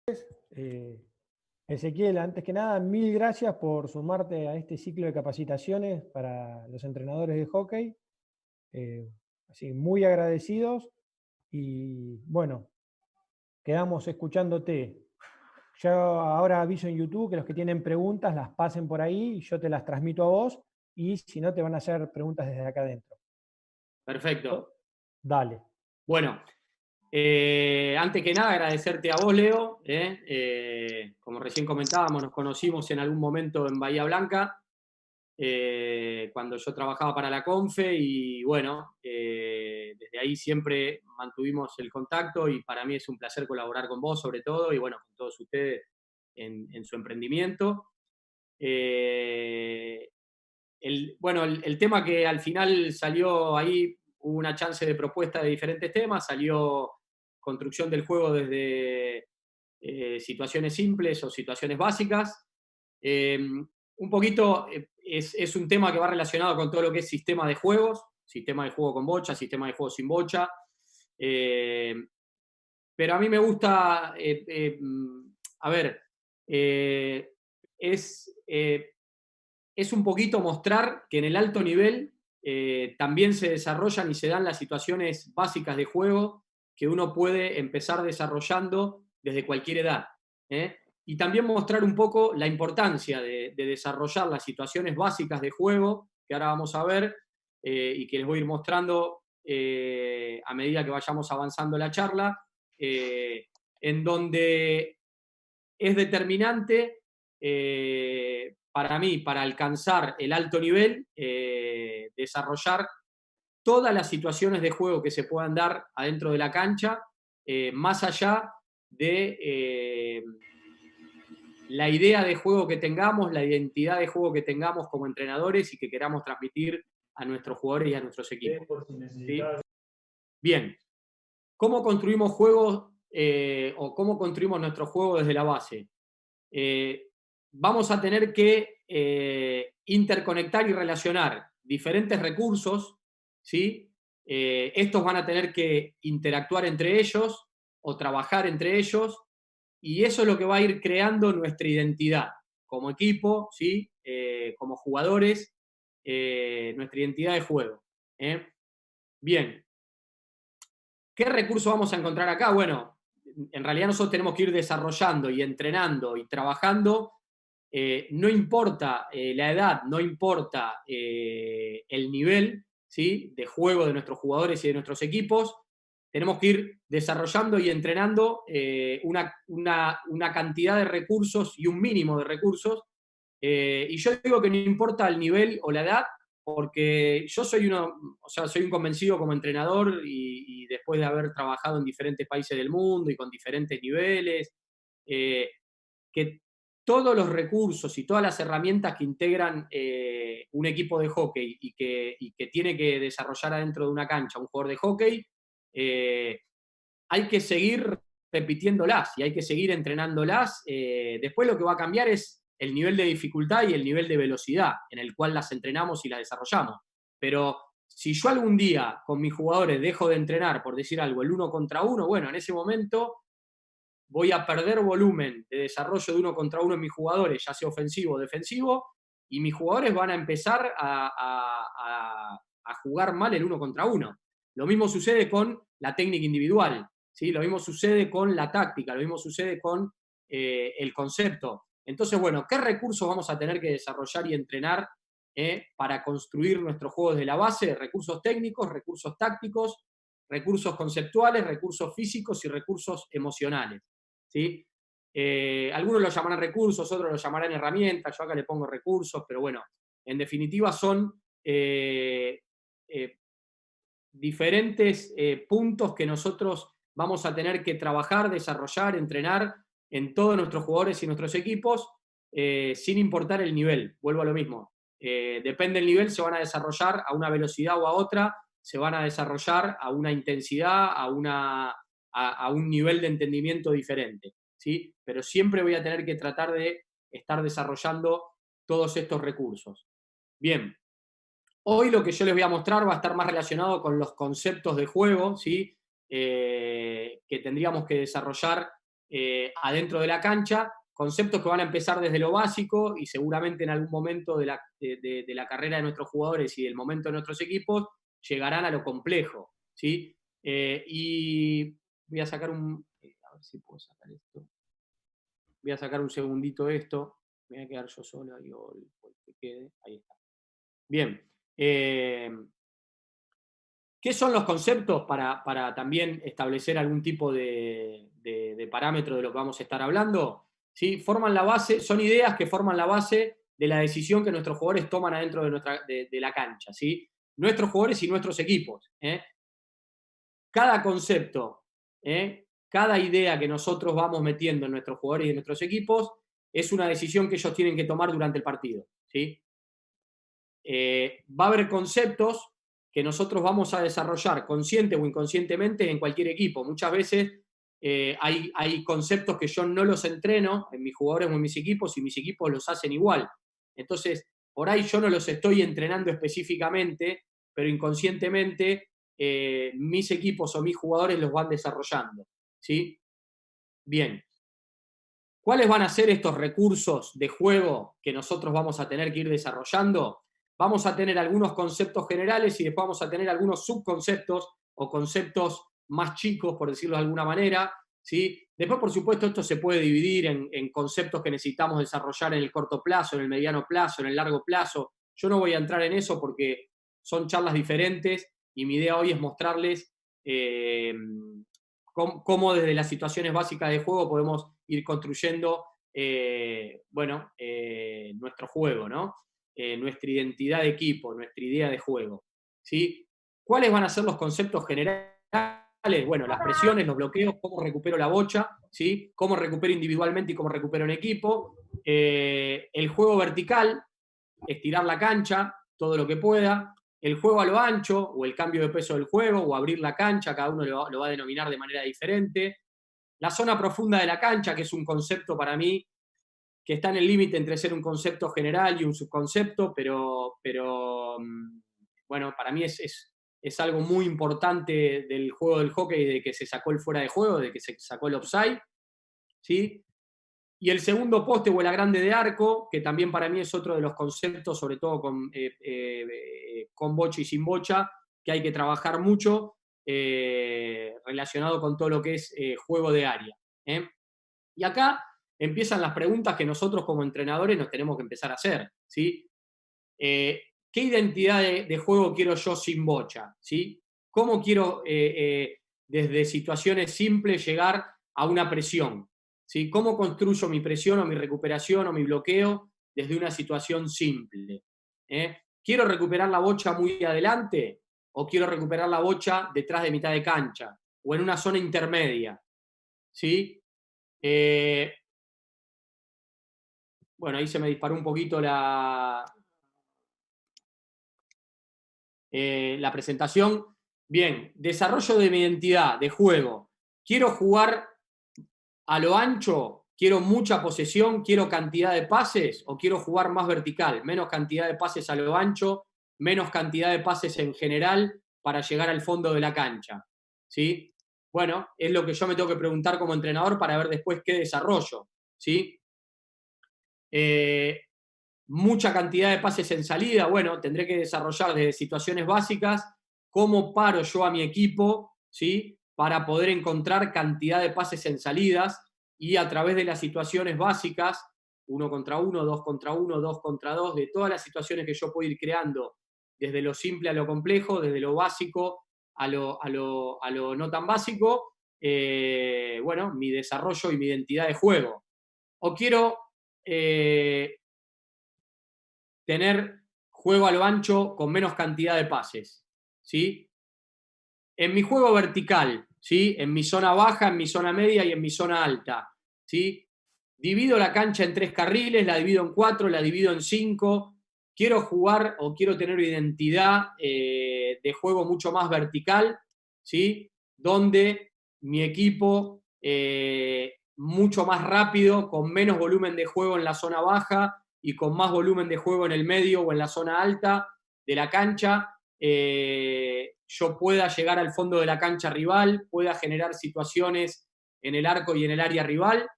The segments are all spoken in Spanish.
Eh, Ezequiel, antes que nada, mil gracias por sumarte a este ciclo de capacitaciones para los entrenadores de hockey. Eh, Así, muy agradecidos y bueno, quedamos escuchándote. Yo ahora aviso en YouTube que los que tienen preguntas las pasen por ahí y yo te las transmito a vos y si no te van a hacer preguntas desde acá adentro. Perfecto. Dale. Bueno, antes que nada agradecerte a vos, Leo. Como recién comentábamos, nos conocimos en algún momento en Bahía Blanca, cuando yo trabajaba para la Confe y bueno, desde ahí siempre mantuvimos el contacto y para mí es un placer colaborar con vos sobre todo y bueno, con todos ustedes en su emprendimiento. El tema que al final salió ahí, hubo una chance de propuesta de diferentes temas, salió construcción del juego desde situaciones simples o situaciones básicas. Un poquito es un tema que va relacionado con todo lo que es sistema de juegos, sistema de juego con bocha, sistema de juego sin bocha. Eh, pero a mí me gusta, a ver, eh, es, eh, es un poquito mostrar que en el alto nivel también se desarrollan y se dan las situaciones básicas de juego que uno puede empezar desarrollando desde cualquier edad. ¿eh? Y también mostrar un poco la importancia de desarrollar las situaciones básicas de juego, que ahora vamos a ver, y que les voy a ir mostrando a medida que vayamos avanzando la charla, en donde es determinante para mí, para alcanzar el alto nivel, desarrollar todas las situaciones de juego que se puedan dar adentro de la cancha, más allá de la idea de juego que tengamos, la identidad de juego que tengamos como entrenadores y que queramos transmitir a nuestros jugadores y a nuestros equipos. ¿Sí? Bien, ¿cómo construimos juegos o cómo construimos nuestro juego desde la base? Vamos a tener que interconectar y relacionar diferentes recursos, ¿sí? Estos van a tener que interactuar entre ellos o trabajar entre ellos, y eso es lo que va a ir creando nuestra identidad como equipo, ¿sí? Como jugadores, nuestra identidad de juego. Bien, ¿qué recursos vamos a encontrar acá? Bueno, en realidad nosotros tenemos que ir desarrollando y entrenando y trabajando. No importa la edad, no importa el nivel, ¿sí? De juego de nuestros jugadores y de nuestros equipos, tenemos que ir desarrollando y entrenando una cantidad de recursos y un mínimo de recursos. Y yo digo que no importa el nivel o la edad, porque yo soy soy un convencido como entrenador y después de haber trabajado en diferentes países del mundo y con diferentes niveles, que todos los recursos y todas las herramientas que integran un equipo de hockey y que tiene que desarrollar adentro de una cancha un jugador de hockey, hay que seguir repitiéndolas y hay que seguir entrenándolas. Después lo que va a cambiar es el nivel de dificultad y el nivel de velocidad en el cual las entrenamos y las desarrollamos. Pero si yo algún día con mis jugadores dejo de entrenar, por decir algo, el 1 contra 1, bueno, en ese momento voy a perder volumen de desarrollo de 1 contra 1 en mis jugadores, ya sea ofensivo o defensivo, y mis jugadores van a empezar a jugar mal el 1 contra 1. Lo mismo sucede con la técnica individual, ¿sí? Lo mismo sucede con la táctica, lo mismo sucede con el concepto. Entonces, bueno, ¿qué recursos vamos a tener que desarrollar y entrenar para construir nuestro juego desde la base? Recursos técnicos, recursos tácticos, recursos conceptuales, recursos físicos y recursos emocionales. ¿Sí? Algunos lo llamarán recursos, otros lo llamarán herramientas, yo acá le pongo recursos, pero bueno, en definitiva son diferentes puntos que nosotros vamos a tener que trabajar, desarrollar, entrenar en todos nuestros jugadores y nuestros equipos, sin importar el nivel. Vuelvo a lo mismo. Depende del nivel, se van a desarrollar a una velocidad o a otra, se van a desarrollar a una intensidad, a un nivel de entendimiento diferente. ¿Sí? Pero siempre voy a tener que tratar de estar desarrollando todos estos recursos. Bien, hoy lo que yo les voy a mostrar va a estar más relacionado con los conceptos de juego, ¿sí? Que tendríamos que desarrollar adentro de la cancha, conceptos que van a empezar desde lo básico y seguramente en algún momento de la carrera de nuestros jugadores y del momento de nuestros equipos llegarán a lo complejo, ¿sí? Y voy a sacar a ver si puedo sacar esto. Voy a sacar un segundito esto. Me voy a quedar yo solo ahí, o el que quede. Ahí está. Bien. ¿Qué son los conceptos para también establecer algún tipo de parámetro de lo que vamos a estar hablando? ¿Sí? Forman la base, son ideas que forman la base de la decisión que nuestros jugadores toman adentro de la cancha, ¿sí? Nuestros jugadores y nuestros equipos. Cada concepto, cada idea que nosotros vamos metiendo en nuestros jugadores y en nuestros equipos es una decisión que ellos tienen que tomar durante el partido, ¿sí? Va a haber conceptos que nosotros vamos a desarrollar consciente o inconscientemente en cualquier equipo. Muchas veces hay conceptos que yo no los entreno en mis jugadores o en mis equipos y mis equipos los hacen igual. Entonces, por ahí yo no los estoy entrenando específicamente, pero inconscientemente mis equipos o mis jugadores los van desarrollando, ¿sí? Bien. ¿Cuáles van a ser estos recursos de juego que nosotros vamos a tener que ir desarrollando? Vamos a tener algunos conceptos generales y después vamos a tener algunos subconceptos o conceptos más chicos, por decirlo de alguna manera, ¿sí? Después, por supuesto, esto se puede dividir en conceptos que necesitamos desarrollar en el corto plazo, en el mediano plazo, en el largo plazo. Yo no voy a entrar en eso porque son charlas diferentes y mi idea hoy es mostrarles cómo desde las situaciones básicas de juego podemos ir construyendo nuestro juego, ¿no? Nuestra identidad de equipo, nuestra idea de juego, ¿sí? ¿Cuáles van a ser los conceptos generales? Bueno, las presiones, los bloqueos, cómo recupero la bocha, ¿sí? Cómo recupero individualmente y cómo recupero en equipo. El juego vertical, estirar la cancha, todo lo que pueda. El juego a lo ancho, o el cambio de peso del juego, o abrir la cancha, cada uno lo va a denominar de manera diferente. La zona profunda de la cancha, que es un concepto para mí que está en el límite entre ser un concepto general y un subconcepto, pero bueno, para mí es algo muy importante del juego del hockey, de que se sacó el fuera de juego, de que se sacó el offside, ¿sí? Y el segundo poste o el grande de arco, que también para mí es otro de los conceptos, sobre todo con bocha y sin bocha, que hay que trabajar mucho, relacionado con todo lo que es juego de área. Y acá empiezan las preguntas que nosotros como entrenadores nos tenemos que empezar a hacer, ¿sí? ¿Qué identidad de juego quiero yo sin bocha? ¿Sí? ¿Cómo quiero desde situaciones simples llegar a una presión? ¿Sí? ¿Cómo construyo mi presión o mi recuperación o mi bloqueo desde una situación simple? ¿Quiero recuperar la bocha muy adelante o quiero recuperar la bocha detrás de mitad de cancha o en una zona intermedia? ¿Sí? Bueno, ahí se me disparó un poquito la presentación. Bien, desarrollo de mi identidad, de juego. ¿Quiero jugar a lo ancho? ¿Quiero mucha posesión? ¿Quiero cantidad de pases? ¿O quiero jugar más vertical? Menos cantidad de pases a lo ancho, menos cantidad de pases en general para llegar al fondo de la cancha. ¿Sí? Bueno, es lo que yo me tengo que preguntar como entrenador para ver después qué desarrollo. ¿Sí? Mucha cantidad de pases en salida, bueno, tendré que desarrollar desde situaciones básicas cómo paro yo a mi equipo, ¿sí? Para poder encontrar cantidad de pases en salidas y a través de las situaciones básicas, 1 contra 1, 2 contra 1, 2 contra 2, de todas las situaciones que yo puedo ir creando, desde lo simple a lo complejo, desde lo básico a lo no tan básico, bueno, mi desarrollo y mi identidad de juego. O quiero tener juego a lo ancho con menos cantidad de pases, ¿sí? En mi juego vertical, ¿sí? En mi zona baja, en mi zona media y en mi zona alta, ¿sí? Divido la cancha en 3 carriles, la divido en 4, la divido en 5. Quiero jugar o quiero tener una identidad de juego mucho más vertical, ¿sí? Donde mi equipo mucho más rápido, con menos volumen de juego en la zona baja y con más volumen de juego en el medio o en la zona alta de la cancha, yo pueda llegar al fondo de la cancha rival, pueda generar situaciones en el arco y en el área rival,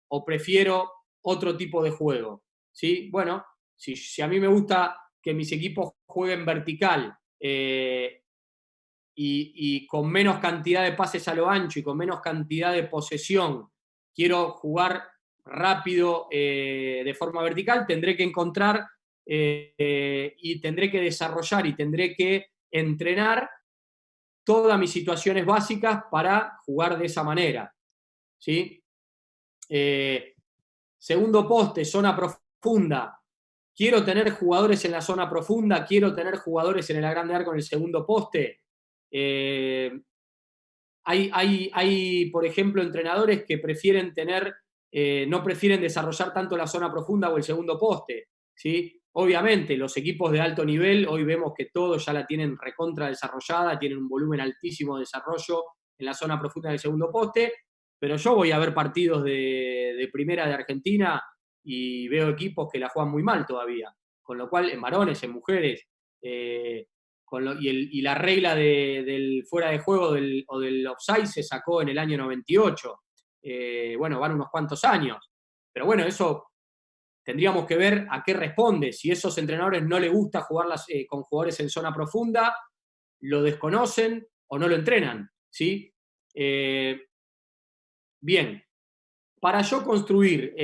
o prefiero otro tipo de juego, ¿sí? Bueno, si a mí me gusta que mis equipos jueguen vertical y con menos cantidad de pases a lo ancho y con menos cantidad de posesión, quiero jugar rápido de forma vertical, tendré que encontrar y tendré que desarrollar y tendré que entrenar todas mis situaciones básicas para jugar de esa manera, ¿sí? Segundo poste, zona profunda. Quiero tener jugadores en la zona profunda, quiero tener jugadores en el grande arco en el segundo poste. Hay, por ejemplo, entrenadores que prefieren tener, no prefieren desarrollar tanto la zona profunda o el segundo poste, ¿sí? Obviamente, los equipos de alto nivel, hoy vemos que todos ya la tienen recontra desarrollada, tienen un volumen altísimo de desarrollo en la zona profunda del segundo poste, pero yo voy a ver partidos de primera de Argentina y veo equipos que la juegan muy mal todavía, con lo cual en varones, en mujeres, y la regla del fuera de juego o del offside se sacó en el año 98. Bueno, van unos cuantos años. Pero bueno, eso tendríamos que ver a qué responde. Si a esos entrenadores no les gusta jugar con jugadores en zona profunda, lo desconocen o no lo entrenan, ¿sí? Bien, para yo construir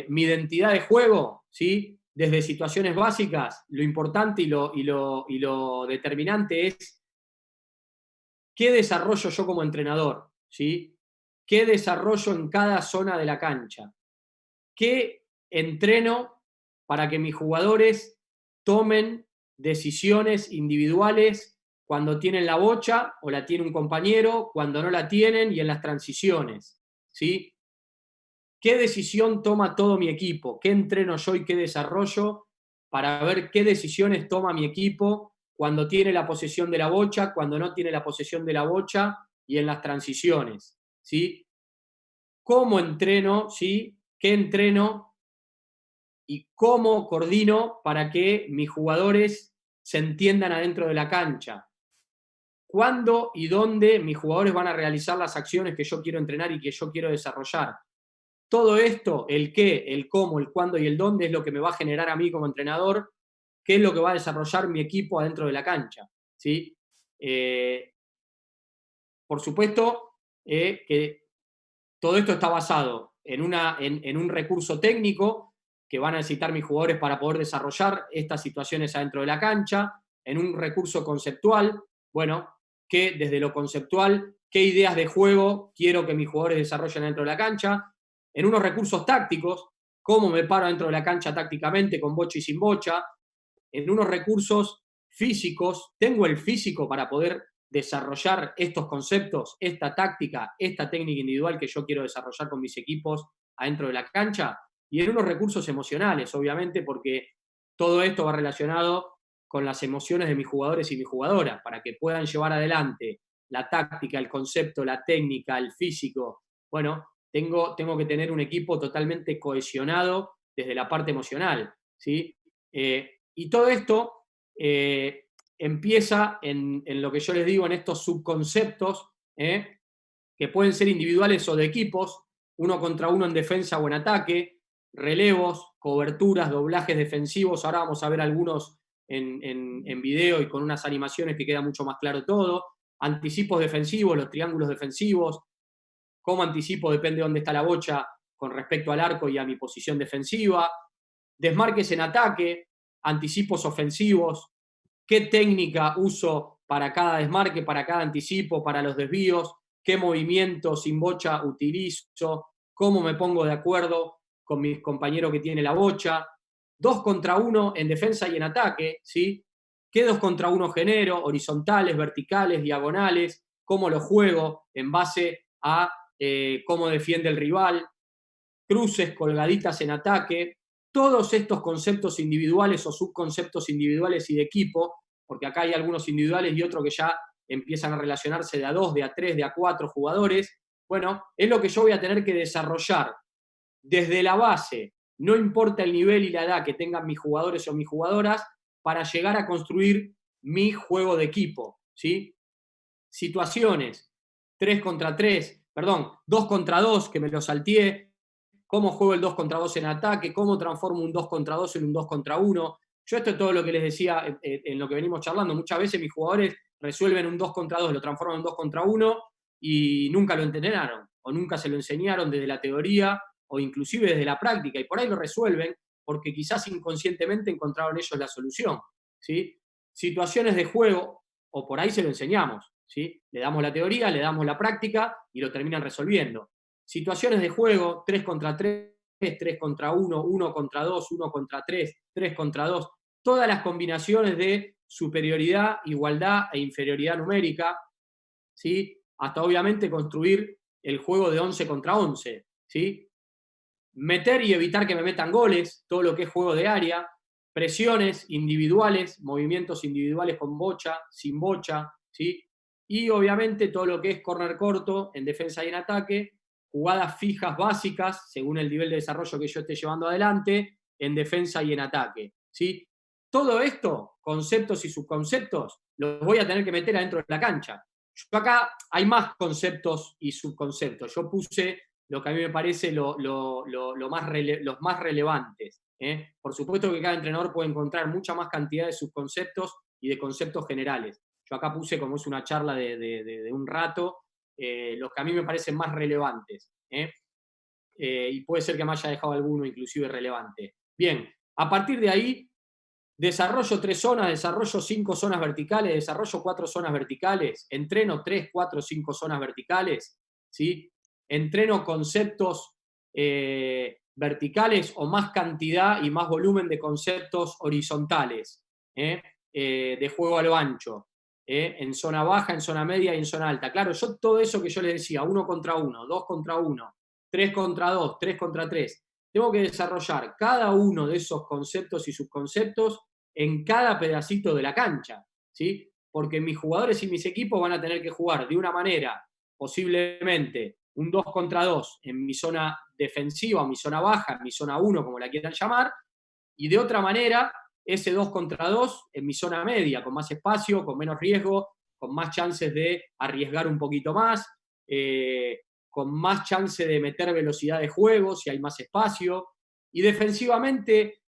mi identidad de juego, ¿sí? Desde situaciones básicas, lo importante y lo determinante es qué desarrollo yo como entrenador, ¿sí? ¿Qué desarrollo en cada zona de la cancha? ¿Qué entreno para que mis jugadores tomen decisiones individuales cuando tienen la bocha o la tiene un compañero, cuando no la tienen y en las transiciones, ¿sí? ¿Qué decisión toma todo mi equipo? ¿Qué entreno yo y qué desarrollo para ver qué decisiones toma mi equipo cuando tiene la posesión de la bocha, cuando no tiene la posesión de la bocha y en las transiciones? ¿Sí? ¿Cómo entreno? ¿Sí? ¿Qué entreno? Y cómo coordino para que mis jugadores se entiendan adentro de la cancha. ¿Cuándo y dónde mis jugadores van a realizar las acciones que yo quiero entrenar y que yo quiero desarrollar? Todo esto, el qué, el cómo, el cuándo y el dónde, es lo que me va a generar a mí como entrenador, qué es lo que va a desarrollar mi equipo adentro de la cancha, ¿sí? Por supuesto que todo esto está basado en un recurso técnico que van a necesitar mis jugadores para poder desarrollar estas situaciones adentro de la cancha, en un recurso conceptual, bueno, que desde lo conceptual, qué ideas de juego quiero que mis jugadores desarrollen dentro de la cancha, en unos recursos tácticos, cómo me paro dentro de la cancha tácticamente, con bocha y sin bocha, en unos recursos físicos, tengo el físico para poder desarrollar estos conceptos, esta táctica, esta técnica individual que yo quiero desarrollar con mis equipos adentro de la cancha, y en unos recursos emocionales, obviamente, porque todo esto va relacionado con las emociones de mis jugadores y mis jugadoras, para que puedan llevar adelante la táctica, el concepto, la técnica, el físico. Bueno, tengo que tener un equipo totalmente cohesionado desde la parte emocional, ¿sí? Y todo esto empieza en lo que yo les digo, en estos subconceptos, que pueden ser individuales o de equipos, uno contra uno en defensa o en ataque, relevos, coberturas, doblajes defensivos. Ahora vamos a ver algunos en video y con unas animaciones que queda mucho más claro todo. Anticipos defensivos, los triángulos defensivos. Cómo anticipo depende de dónde está la bocha con respecto al arco y a mi posición defensiva. Desmarques en ataque, anticipos ofensivos, qué técnica uso para cada desmarque, para cada anticipo, para los desvíos, qué movimiento sin bocha utilizo, cómo me pongo de acuerdo con mis compañeros que tiene la bocha, 2 contra 1 en defensa y en ataque, ¿sí? ¿Qué 2 contra 1 genero? Horizontales, verticales, diagonales, cómo lo juego en base a cómo defiende el rival, cruces, colgaditas en ataque, todos estos conceptos individuales o subconceptos individuales y de equipo, porque acá hay algunos individuales y otros que ya empiezan a relacionarse de a 2, de a 3, de a 4 jugadores. Bueno, es lo que yo voy a tener que desarrollar desde la base, no importa el nivel y la edad que tengan mis jugadores o mis jugadoras, para llegar a construir mi juego de equipo, ¿sí? Situaciones, 3 contra 3, perdón, 2 contra 2, que me lo salteé, cómo juego el 2 contra 2 en ataque, cómo transformo un 2 contra 2 en un 2 contra 1. Yo esto es todo lo que les decía en lo que venimos charlando. Muchas veces mis jugadores resuelven un 2 contra 2, lo transforman en un 2 contra 1 y nunca lo entrenaron, o nunca se lo enseñaron desde la teoría, o inclusive desde la práctica, y por ahí lo resuelven porque quizás inconscientemente encontraron ellos la solución, ¿sí? Situaciones de juego, o por ahí se lo enseñamos, ¿sí? Le damos la teoría, le damos la práctica y lo terminan resolviendo. Situaciones de juego, 3 contra 3, 3 contra 1, 1 contra 2, 1 contra 3, 3 contra 2, todas las combinaciones de superioridad, igualdad e inferioridad numérica, ¿sí? Hasta obviamente construir el juego de 11 contra 11, ¿sí? Meter y evitar que me metan goles, todo lo que es juego de área, presiones individuales, movimientos individuales con bocha, sin bocha, ¿sí? Y obviamente todo lo que es corner corto en defensa y en ataque, jugadas fijas básicas, según el nivel de desarrollo que yo esté llevando adelante, en defensa y en ataque, ¿sí? Todo esto, conceptos y subconceptos, los voy a tener que meter adentro de la cancha. Yo acá hay más conceptos y subconceptos. Yo puse lo que a mí me parece los más relevantes. Por supuesto que cada entrenador puede encontrar mucha más cantidad de subconceptos y de conceptos generales. Yo acá puse, como es una charla de un rato, los que a mí me parecen más relevantes. Y puede ser que me haya dejado alguno inclusive relevante. Bien, a partir de ahí, desarrollo 3 zonas, desarrollo 5 zonas verticales, desarrollo 4 zonas verticales, entreno 3, 4, 5 zonas verticales, ¿sí? Entreno conceptos verticales o más cantidad y más volumen de conceptos horizontales, de juego a lo ancho, en zona baja, en zona media y en zona alta. Claro, yo todo eso que yo les decía, 1 contra 1, 2 contra 1, 3 contra 2, 3 contra 3, tengo que desarrollar cada uno de esos conceptos y subconceptos en cada pedacito de la cancha, ¿sí? Porque mis jugadores y mis equipos van a tener que jugar de una manera, posiblemente un 2 contra 2 en mi zona defensiva, o mi zona baja, en mi zona 1, como la quieran llamar, y de otra manera ese 2 contra 2 en mi zona media, con más espacio, con menos riesgo, con más chances de arriesgar un poquito más, con más chance de meter velocidad de juego si hay más espacio. Y defensivamente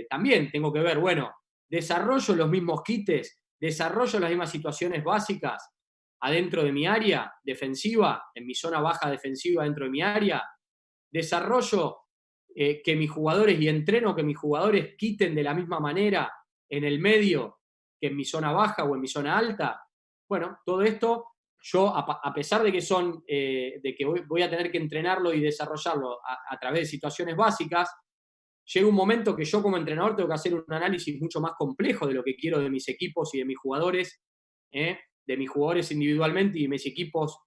también tengo que ver, bueno, desarrollo los mismos quites, desarrollo las mismas situaciones básicas adentro de mi área defensiva, en mi zona baja defensiva dentro de mi área, desarrollo que mis jugadores y entreno que mis jugadores quiten de la misma manera en el medio que en mi zona baja o en mi zona alta. Bueno, todo esto yo, a pesar de que de que voy a tener que entrenarlo y desarrollarlo a través de situaciones básicas, llega un momento que yo como entrenador tengo que hacer un análisis mucho más complejo de lo que quiero de mis equipos y de mis jugadores, de mis jugadores individualmente y de mis equipos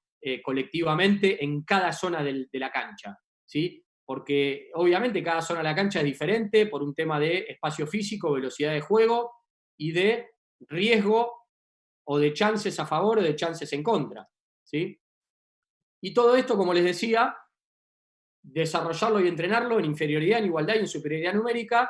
colectivamente en cada zona de la cancha, ¿sí? Porque obviamente cada zona de la cancha es diferente por un tema de espacio físico, velocidad de juego y de riesgo o de chances a favor o de chances en contra, ¿sí? Y todo esto, como les decía, desarrollarlo y entrenarlo en inferioridad, en igualdad y en superioridad numérica,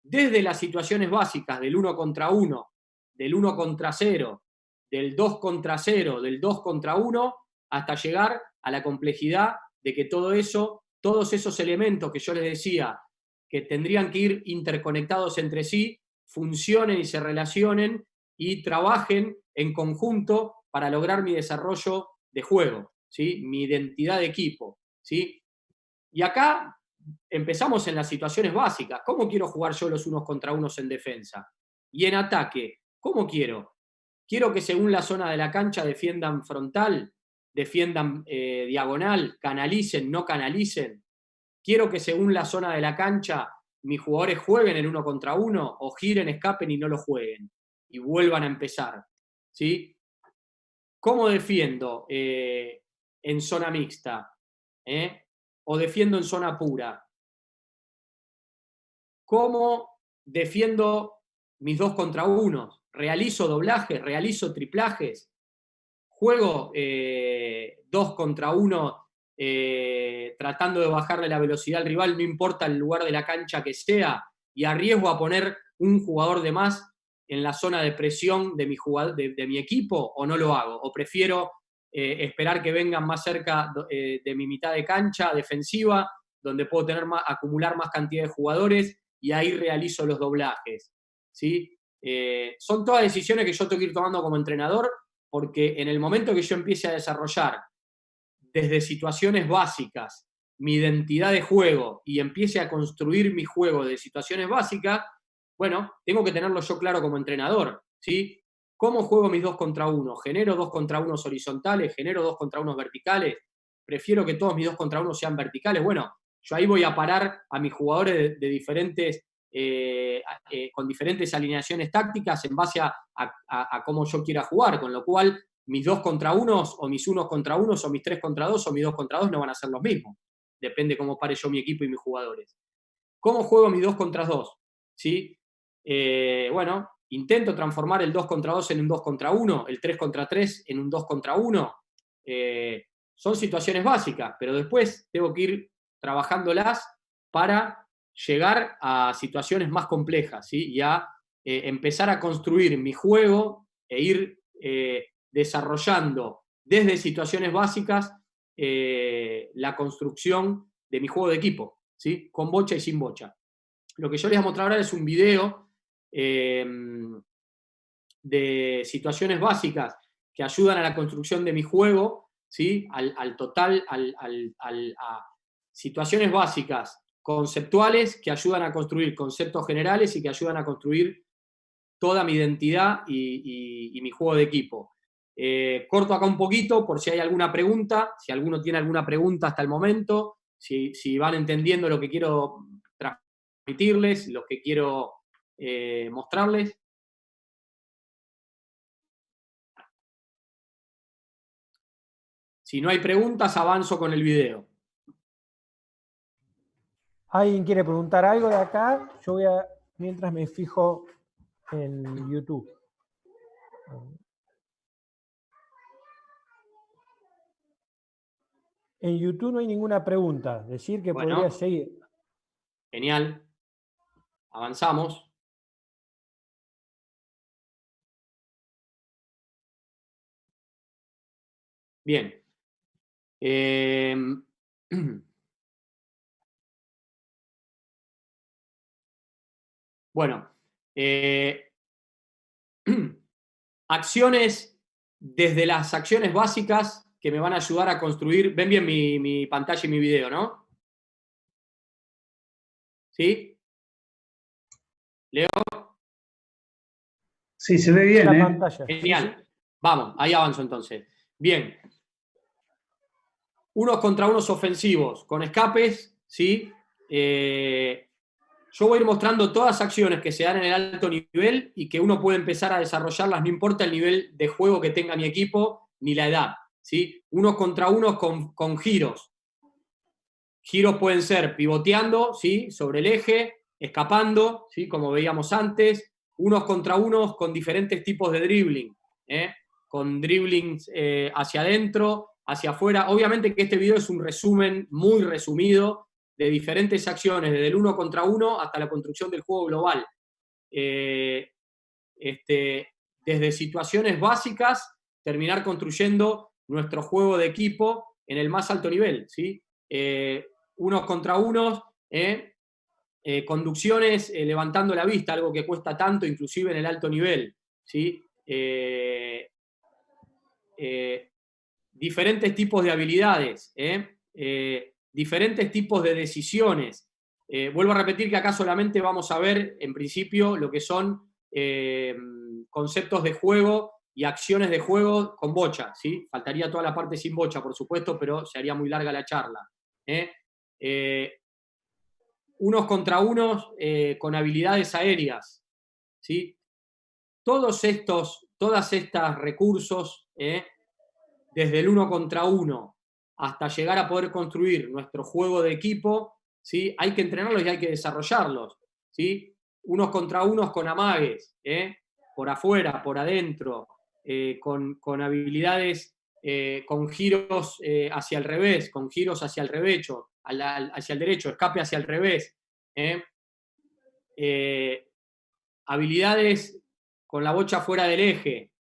desde las situaciones básicas del 1 contra 1, del 1 contra 0, del 2 contra 0, del 2 contra 1, hasta llegar a la complejidad de que todo eso, todos esos elementos que yo les decía que tendrían que ir interconectados entre sí, funcionen y se relacionen y trabajen en conjunto para lograr mi desarrollo de juego, ¿sí? Mi identidad de equipo, ¿sí? Y acá empezamos en las situaciones básicas. ¿Cómo quiero jugar yo los unos contra unos en defensa? Y en ataque, ¿cómo quiero? Quiero que según la zona de la cancha defiendan frontal, defiendan diagonal, canalicen, no canalicen. Quiero que según la zona de la cancha mis jugadores jueguen en 1 contra 1 o giren, escapen y no lo jueguen y vuelvan a empezar, ¿sí? ¿Cómo defiendo en zona mixta? ¿O defiendo en zona pura? ¿Cómo defiendo mis 2 contra 1? ¿Realizo doblajes? ¿Realizo triplajes? ¿Juego 2 contra 1 tratando de bajarle la velocidad al rival, no importa el lugar de la cancha que sea, y arriesgo a poner un jugador de más en la zona de presión de mi equipo, o no lo hago? ¿O prefiero esperar que vengan más cerca de mi mitad de cancha defensiva, donde puedo acumular más cantidad de jugadores y ahí realizo los doblajes, ¿sí? Son todas decisiones que yo tengo que ir tomando como entrenador, porque en el momento que yo empiece a desarrollar desde situaciones básicas mi identidad de juego y empiece a construir mi juego de situaciones básicas, bueno, tengo que tenerlo yo claro como entrenador, ¿sí? ¿Cómo juego mis 2 contra 1? ¿Genero 2 contra 1 horizontales? ¿Genero 2 contra 1 verticales? ¿Prefiero que todos mis 2 contra 1 sean verticales? Bueno, yo ahí voy a parar a mis jugadores de diferentes, con diferentes alineaciones tácticas en base a cómo yo quiera jugar, con lo cual mis 2 contra 1 o mis 1 contra 1 o mis 3 contra 2 o mis 2 contra 2 no van a ser los mismos. Depende cómo pare yo mi equipo y mis jugadores. ¿Cómo juego mis 2 contra 2? ¿Sí? Bueno, intento transformar el 2 contra 2 en un 2 contra 1, el 3 contra 3 en un 2 contra 1. Son situaciones básicas, pero después tengo que ir trabajándolas para llegar a situaciones más complejas, ¿sí? Y a empezar a construir mi juego e ir desarrollando desde situaciones básicas la construcción de mi juego de equipo, ¿sí? Con bocha y sin bocha. Lo que yo les voy a mostrar ahora es un video de situaciones básicas que ayudan a la construcción de mi juego, ¿sí? A situaciones básicas conceptuales que ayudan a construir conceptos generales y que ayudan a construir toda mi identidad y mi juego de equipo. Corto acá un poquito por si hay alguna pregunta, si alguno tiene alguna pregunta hasta el momento, si van entendiendo lo que quiero transmitirles, lo que quiero mostrarles. Si no hay preguntas, avanzo con el video. ¿Alguien quiere preguntar algo de acá? Yo voy a, mientras me fijo en YouTube. En YouTube no hay ninguna pregunta. Decir que Bueno, podría seguir. Genial. Avanzamos. Bien. Bueno. Acciones, desde las acciones básicas que me van a ayudar a construir. Ven bien mi pantalla y mi video, ¿no? ¿Sí? ¿Leo? Sí, se ve bien, la pantalla. Genial. Sí. Vamos, ahí avanzo entonces. Bien. Unos contra unos ofensivos, con escapes, ¿sí? Yo voy a ir mostrando todas las acciones que se dan en el alto nivel y que uno puede empezar a desarrollarlas, no importa el nivel de juego que tenga mi equipo ni la edad, ¿sí? Unos contra unos con giros. Giros pueden ser pivoteando, ¿sí? Sobre el eje, escapando, ¿sí? Como veíamos antes. Unos contra unos con diferentes tipos de dribbling, con dribblings hacia adentro, hacia afuera. Obviamente que este video es un resumen muy resumido de diferentes acciones, desde el 1 contra 1 hasta la construcción del juego global. Desde situaciones básicas, terminar construyendo nuestro juego de equipo en el más alto nivel, ¿sí? Unos contra unos, conducciones levantando la vista, algo que cuesta tanto inclusive en el alto nivel, ¿sí? Diferentes tipos de habilidades, diferentes tipos de decisiones. Vuelvo a repetir que acá solamente vamos a ver, en principio, lo que son conceptos de juego y acciones de juego con bocha, ¿sí? Faltaría toda la parte sin bocha, por supuesto, pero se haría muy larga la charla. Unos contra unos con habilidades aéreas, ¿sí? Todos estos recursos, desde el 1 contra 1 hasta llegar a poder construir nuestro juego de equipo, ¿sí? Hay que entrenarlos y hay que desarrollarlos, ¿sí? Unos contra unos con amagues, por afuera, por adentro, con habilidades, con giros hacia el revés, con giros hacia el revecho, hacia el derecho, escape hacia el revés. Habilidades con la bocha fuera del eje.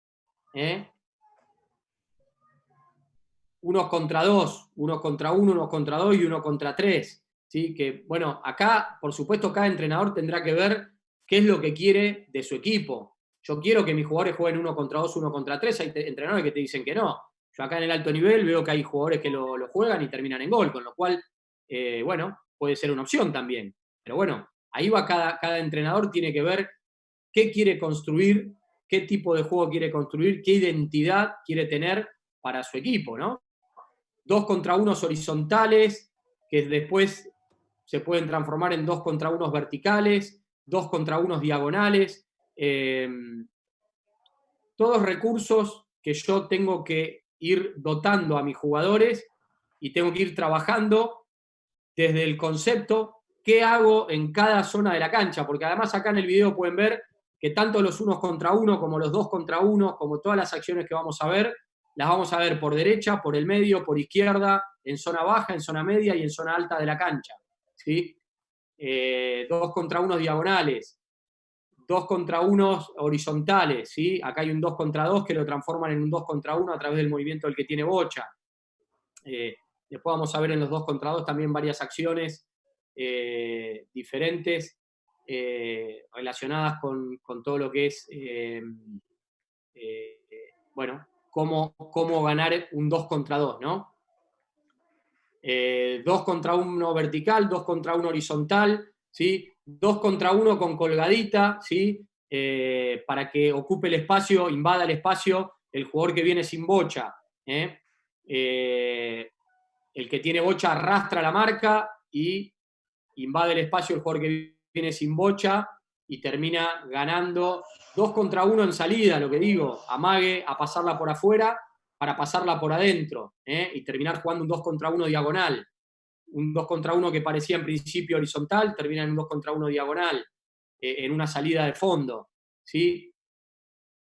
unos contra dos, unos contra uno, unos contra dos y uno contra tres. ¿Sí? Que, bueno, acá, por supuesto, cada entrenador tendrá que ver qué es lo que quiere de su equipo. Yo quiero que mis jugadores jueguen uno contra dos, uno contra tres. Hay entrenadores que te dicen que no. Yo acá en el alto nivel veo que hay jugadores que lo juegan y terminan en gol, con lo cual, bueno, puede ser una opción también. Pero bueno, ahí va cada entrenador, tiene que ver qué quiere construir, qué tipo de juego quiere construir, qué identidad quiere tener para su equipo, ¿no? 2 contra 1 horizontales, que después se pueden transformar en 2 contra 1 verticales, 2 contra 1 diagonales. Todos recursos que yo tengo que ir dotando a mis jugadores y tengo que ir trabajando desde el concepto, qué hago en cada zona de la cancha, porque además acá en el video pueden ver que tanto los unos contra uno como los 2 contra 1, como todas las acciones que vamos a ver, las vamos a ver por derecha, por el medio, por izquierda, en zona baja, en zona media y en zona alta de la cancha. ¿Sí? 2 contra 1 diagonales, 2 contra 1 horizontales. ¿Sí? Acá hay un 2 contra 2 que lo transforman en un 2 contra 1 a través del movimiento del que tiene bocha. Después vamos a ver en los 2 contra 2 también varias acciones diferentes relacionadas con todo lo que es, bueno, cómo ganar un 2 contra 2, ¿no? 2 contra 1 vertical, 2 contra 1 horizontal, ¿sí? 2 contra 1 con colgadita, ¿sí? Para que ocupe el espacio, invada el espacio el jugador que viene sin bocha. El que tiene bocha arrastra la marca y invade el espacio el jugador que viene sin bocha y termina ganando 2 contra 1 en salida, lo que digo, amague a pasarla por afuera para pasarla por adentro, y terminar jugando un 2 contra 1 diagonal. Un 2 contra 1 que parecía en principio horizontal, termina en un 2 contra 1 diagonal, en una salida de fondo. ¿Sí?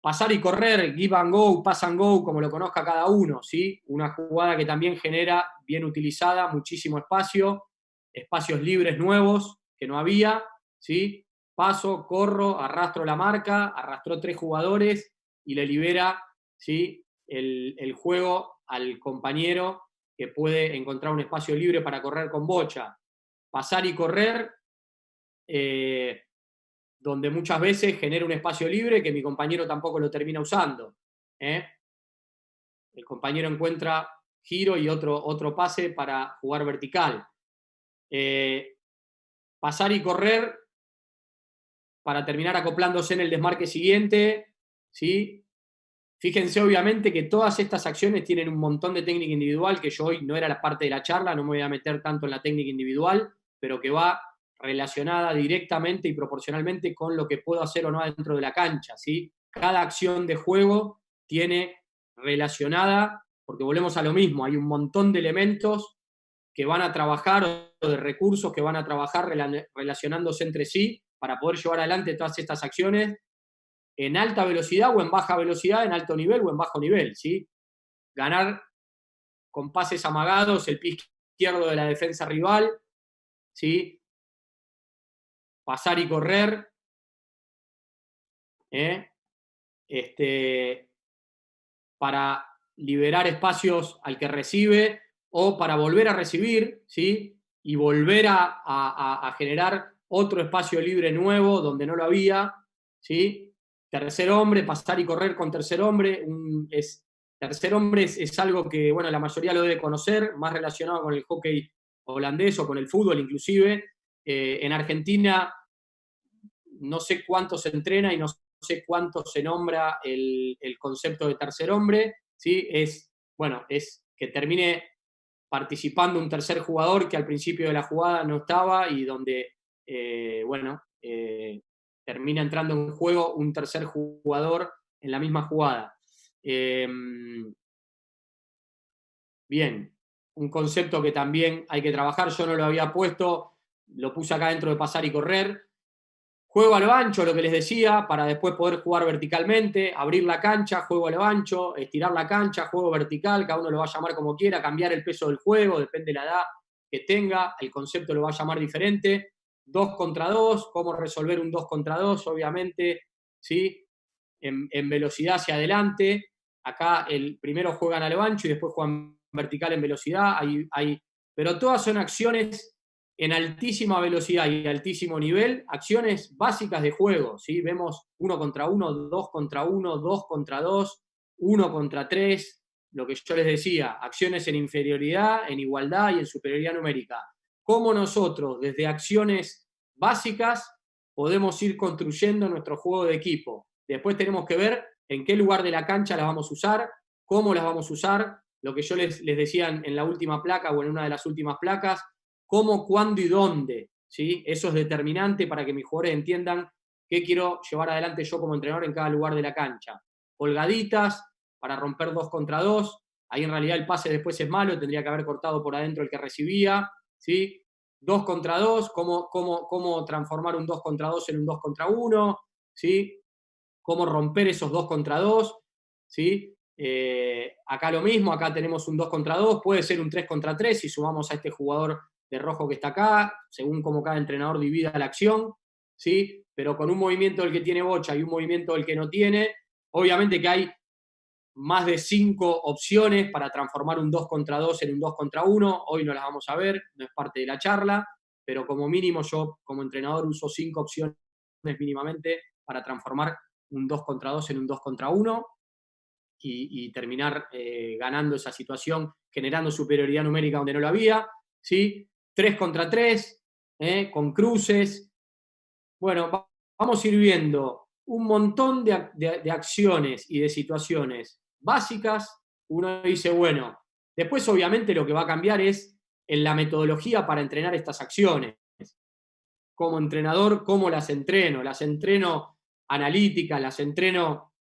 Pasar y correr, give and go, pass and go, como lo conozca cada uno. ¿Sí? Una jugada que también genera, bien utilizada, muchísimo espacio, espacios libres nuevos que no había. ¿Sí? Paso, corro, arrastro la marca, arrastró 3 jugadores y le libera, ¿sí? el juego al compañero que puede encontrar un espacio libre para correr con bocha. Pasar y correr, donde muchas veces genera un espacio libre que mi compañero tampoco lo termina usando. El compañero encuentra giro y otro pase para jugar vertical. Pasar y correr para terminar acoplándose en el desmarque siguiente, ¿sí? Fíjense obviamente que todas estas acciones tienen un montón de técnica individual, que yo hoy no era la parte de la charla, no me voy a meter tanto en la técnica individual, pero que va relacionada directamente y proporcionalmente con lo que puedo hacer o no dentro de la cancha, ¿sí? Cada acción de juego tiene relacionada, porque volvemos a lo mismo, hay un montón de elementos que van a trabajar, o de recursos que van a trabajar relacionándose entre sí para poder llevar adelante todas estas acciones en alta velocidad o en baja velocidad, en alto nivel o en bajo nivel, ¿sí? Ganar con pases amagados el pie izquierdo de la defensa rival, ¿sí? Pasar y correr, para liberar espacios al que recibe o para volver a recibir, ¿sí? Y volver a generar otro espacio libre nuevo donde no lo había, ¿sí? Tercer hombre, pasar y correr con tercer hombre, tercer hombre es algo que, bueno, la mayoría lo debe conocer, más relacionado con el hockey holandés o con el fútbol inclusive. En Argentina no sé cuánto se entrena y no sé cuánto se nombra el concepto de tercer hombre, ¿sí? Es que termine participando un tercer jugador que al principio de la jugada no estaba y donde, termina entrando en juego un tercer jugador en la misma jugada. Bien, un concepto que también hay que trabajar, yo no lo había puesto, lo puse acá dentro de pasar y correr. Juego a lo ancho, lo que les decía, para después poder jugar verticalmente, abrir la cancha, juego a lo ancho, estirar la cancha, juego vertical, cada uno lo va a llamar como quiera, cambiar el peso del juego, depende de la edad que tenga, el concepto lo va a llamar diferente. 2 contra 2, cómo resolver un 2 contra 2, obviamente, ¿sí? En velocidad hacia adelante, acá primero juegan a lo ancho y después juegan vertical en velocidad, pero todas son acciones en altísima velocidad y altísimo nivel, acciones básicas de juego, ¿sí? Vemos 1 contra 1, 2 contra 1, 2 contra 2, 1 contra 3, lo que yo les decía, acciones en inferioridad, en igualdad y en superioridad numérica. Cómo nosotros, desde acciones básicas, podemos ir construyendo nuestro juego de equipo. Después tenemos que ver en qué lugar de la cancha las vamos a usar, cómo las vamos a usar, lo que yo les decía en la última placa o en una de las últimas placas, cómo, cuándo y dónde, ¿sí? Eso es determinante para que mis jugadores entiendan qué quiero llevar adelante yo como entrenador en cada lugar de la cancha. Colgaditas para romper 2 contra 2, ahí en realidad el pase después es malo, tendría que haber cortado por adentro el que recibía, ¿sí? 2 contra 2, cómo transformar un 2 contra 2 en un 2 contra 1, ¿sí? Cómo romper esos 2 contra 2, ¿sí? Acá lo mismo, acá tenemos un 2 contra 2, puede ser un 3 contra 3 si sumamos a este jugador de rojo que está acá, según cómo cada entrenador divida la acción, ¿sí? Pero con un movimiento del que tiene bocha y un movimiento del que no tiene, obviamente que hay más de 5 opciones para transformar un 2 contra 2 en un 2 contra 1, hoy no las vamos a ver, no es parte de la charla, pero como mínimo yo como entrenador uso 5 opciones mínimamente para transformar un 2 contra 2 en un 2 contra 1 y terminar ganando esa situación, generando superioridad numérica donde no lo había, ¿sí? 3 contra 3, con cruces. Bueno, vamos a ir viendo un montón de acciones y de situaciones básicas. Uno dice, bueno, después obviamente lo que va a cambiar es en la metodología para entrenar estas acciones. Como entrenador, ¿cómo las entreno? Las entreno analíticas, las entreno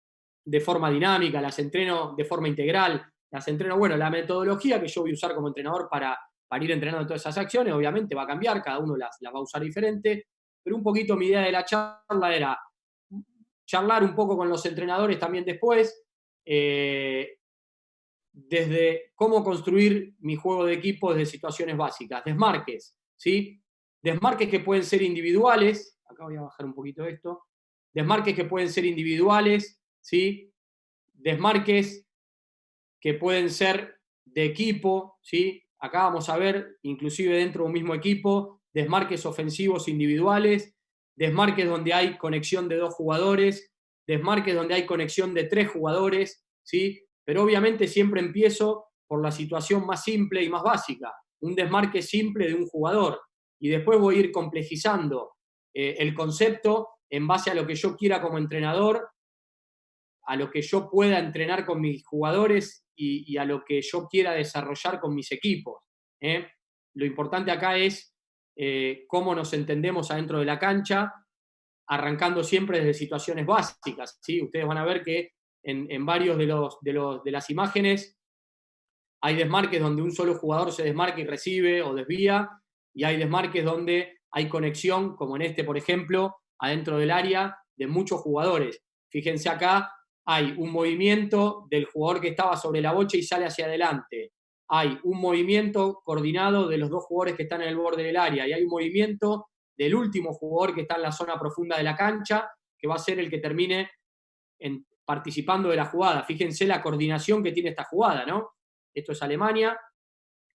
de forma dinámica, las entreno de forma integral, las entreno, bueno, la metodología que yo voy a usar como entrenador para ir entrenando todas esas acciones, obviamente va a cambiar, cada uno las va a usar diferente, pero un poquito mi idea de la charla era charlar un poco con los entrenadores también después, desde cómo construir mi juego de equipo desde situaciones básicas, desmarques, ¿sí? Desmarques que pueden ser individuales, acá voy a bajar un poquito esto, desmarques que pueden ser individuales, ¿sí? Desmarques que pueden ser de equipo, ¿sí? Acá vamos a ver, inclusive dentro de un mismo equipo, desmarques ofensivos individuales, desmarques donde hay conexión de 2 jugadores, desmarques donde hay conexión de 3 jugadores, ¿sí? Pero obviamente siempre empiezo por la situación más simple y más básica, un desmarque simple de un jugador, y después voy a ir complejizando el concepto en base a lo que yo quiera como entrenador, a lo que yo pueda entrenar con mis jugadores y a lo que yo quiera desarrollar con mis equipos. Lo importante acá es cómo nos entendemos adentro de la cancha, arrancando siempre desde situaciones básicas, ¿sí? Ustedes van a ver que en varios de las imágenes hay desmarques donde un solo jugador se desmarca y recibe o desvía, y hay desmarques donde hay conexión, como en este, por ejemplo, adentro del área de muchos jugadores. Fíjense acá, hay un movimiento del jugador que estaba sobre la bocha y sale hacia adelante. Hay un movimiento coordinado de los 2 jugadores que están en el borde del área, y hay un movimiento del último jugador que está en la zona profunda de la cancha, que va a ser el que termine participando de la jugada. Fíjense la coordinación que tiene esta jugada, ¿no? Esto es Alemania,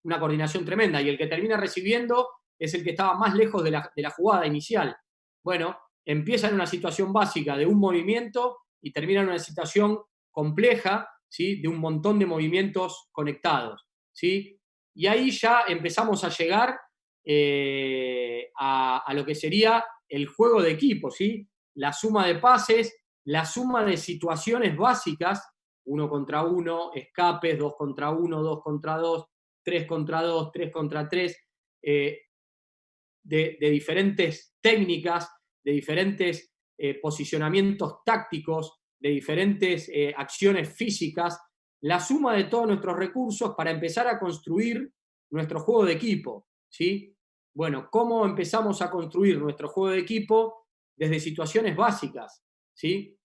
una coordinación tremenda, y el que termina recibiendo es el que estaba más lejos de la jugada inicial. Bueno, empieza en una situación básica de un movimiento y termina en una situación compleja, ¿sí? De un montón de movimientos conectados, ¿sí? Y ahí ya empezamos a llegar a lo que sería el juego de equipo, ¿sí? La suma de pases, la suma de situaciones básicas, 1 contra 1, escapes, 2 contra 1, 2 contra 2, 3 contra 2, 3 contra 3, de diferentes técnicas, de diferentes posicionamientos tácticos, de diferentes acciones físicas, la suma de todos nuestros recursos para empezar a construir nuestro juego de equipo, ¿sí? Bueno, ¿cómo empezamos a construir nuestro juego de equipo? Desde situaciones básicas, ¿sí?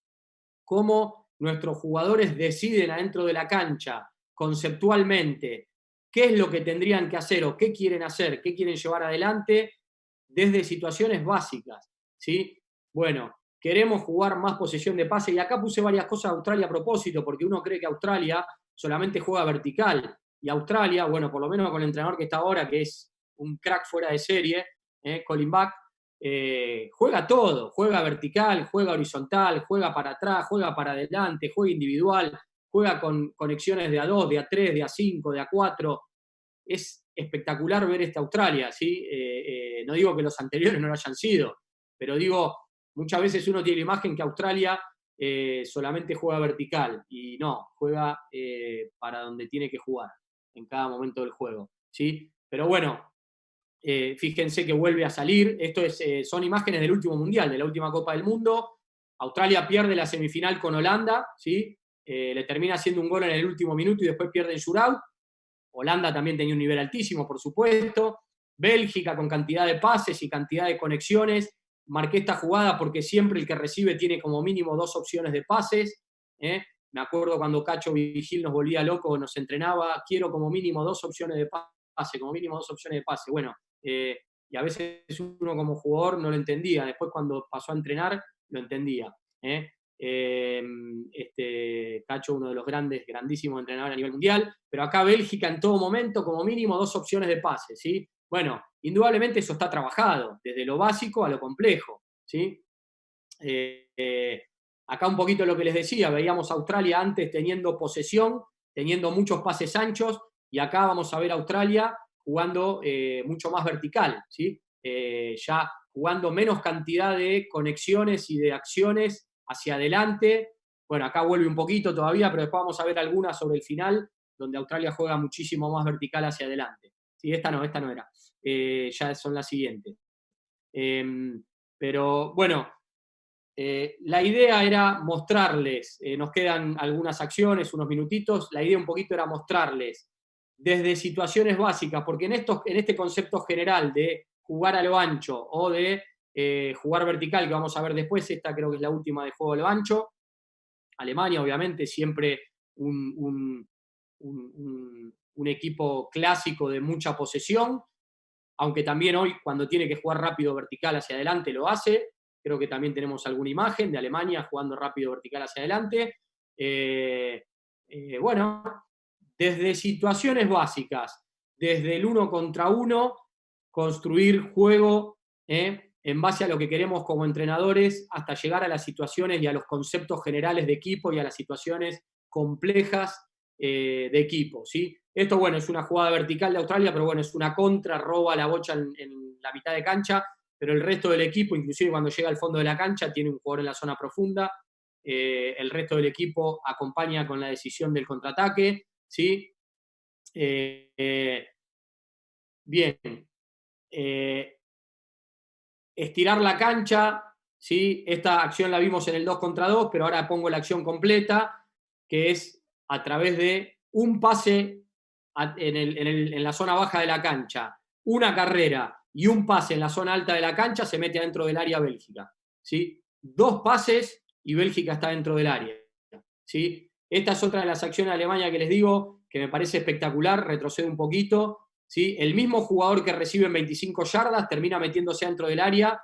Cómo nuestros jugadores deciden adentro de la cancha, conceptualmente, qué es lo que tendrían que hacer o qué quieren hacer, qué quieren llevar adelante desde situaciones básicas, ¿sí? Bueno, queremos jugar más posesión de pase, y acá puse varias cosas de Australia a propósito, porque uno cree que Australia solamente juega vertical, y Australia, bueno, por lo menos con el entrenador que está ahora, que es un crack fuera de serie, Colin Buck, juega todo, juega vertical, juega horizontal, juega para atrás, juega para adelante, juega individual, juega con conexiones de A2, de A3, de A5, de A4. Es espectacular ver esta Australia, ¿sí? No digo que los anteriores no lo hayan sido, pero digo, muchas veces uno tiene la imagen que Australia solamente juega vertical, y no, juega para donde tiene que jugar en cada momento del juego, ¿sí? Pero bueno, fíjense que vuelve a salir, son imágenes del último Mundial, de la última Copa del Mundo. Australia pierde la semifinal con Holanda, ¿sí? Le termina haciendo un gol en el último minuto y después pierde en shootout. Holanda también tenía un nivel altísimo, por supuesto. Bélgica con cantidad de pases y cantidad de conexiones. Marqué esta jugada porque siempre el que recibe tiene como mínimo 2 opciones de pases. Me acuerdo cuando Cacho Vigil nos volvía loco, nos entrenaba, quiero como mínimo 2 opciones de pase, como mínimo 2 opciones de pase. Bueno, y a veces uno como jugador no lo entendía. Después cuando pasó a entrenar, lo entendía. Cacho, uno de los grandísimos entrenadores a nivel mundial, pero acá Bélgica en todo momento como mínimo 2 opciones de pase, ¿sí? Bueno, indudablemente eso está trabajado, desde lo básico a lo complejo, ¿sí? Acá un poquito lo que les decía, veíamos a Australia antes teniendo posesión, teniendo muchos pases anchos, y acá vamos a ver a Australia jugando mucho más vertical, ¿sí? Ya jugando menos cantidad de conexiones y de acciones hacia adelante. Bueno, acá vuelve un poquito todavía, pero después vamos a ver algunas sobre el final, donde Australia juega muchísimo más vertical hacia adelante. Sí, esta no era. Ya son las siguientes. Pero bueno, la idea era mostrarles, nos quedan algunas acciones, unos minutitos, la idea un poquito era mostrarles desde situaciones básicas, porque en este concepto general de jugar a lo ancho o de jugar vertical, que vamos a ver después, esta creo que es la última de juego a lo ancho. Alemania, obviamente, siempre un equipo clásico de mucha posesión, aunque también hoy, cuando tiene que jugar rápido vertical hacia adelante, lo hace. Creo que también tenemos alguna imagen de Alemania jugando rápido vertical hacia adelante. Bueno, desde situaciones básicas, desde el 1 contra 1, construir juego en base a lo que queremos como entrenadores, hasta llegar a las situaciones y a los conceptos generales de equipo y a las situaciones complejas de equipo, ¿sí? Esto, bueno, es una jugada vertical de Australia, pero bueno, es una contra, roba la bocha en la mitad de cancha, pero el resto del equipo, inclusive cuando llega al fondo de la cancha, tiene un jugador en la zona profunda. El resto del equipo acompaña con la decisión del contraataque, ¿sí? Bien. Estirar la cancha, ¿sí? Esta acción la vimos en el 2 contra 2, pero ahora pongo la acción completa, que es a través de un pase en la zona baja de la cancha, una carrera y un pase en la zona alta de la cancha, se mete adentro del área Bélgica, ¿sí? 2 pases y Bélgica está dentro del área, ¿sí? Esta es otra de las acciones de Alemania que les digo, que me parece espectacular, retrocedo un poquito, ¿sí? El mismo jugador que recibe en 25 yardas termina metiéndose dentro del área,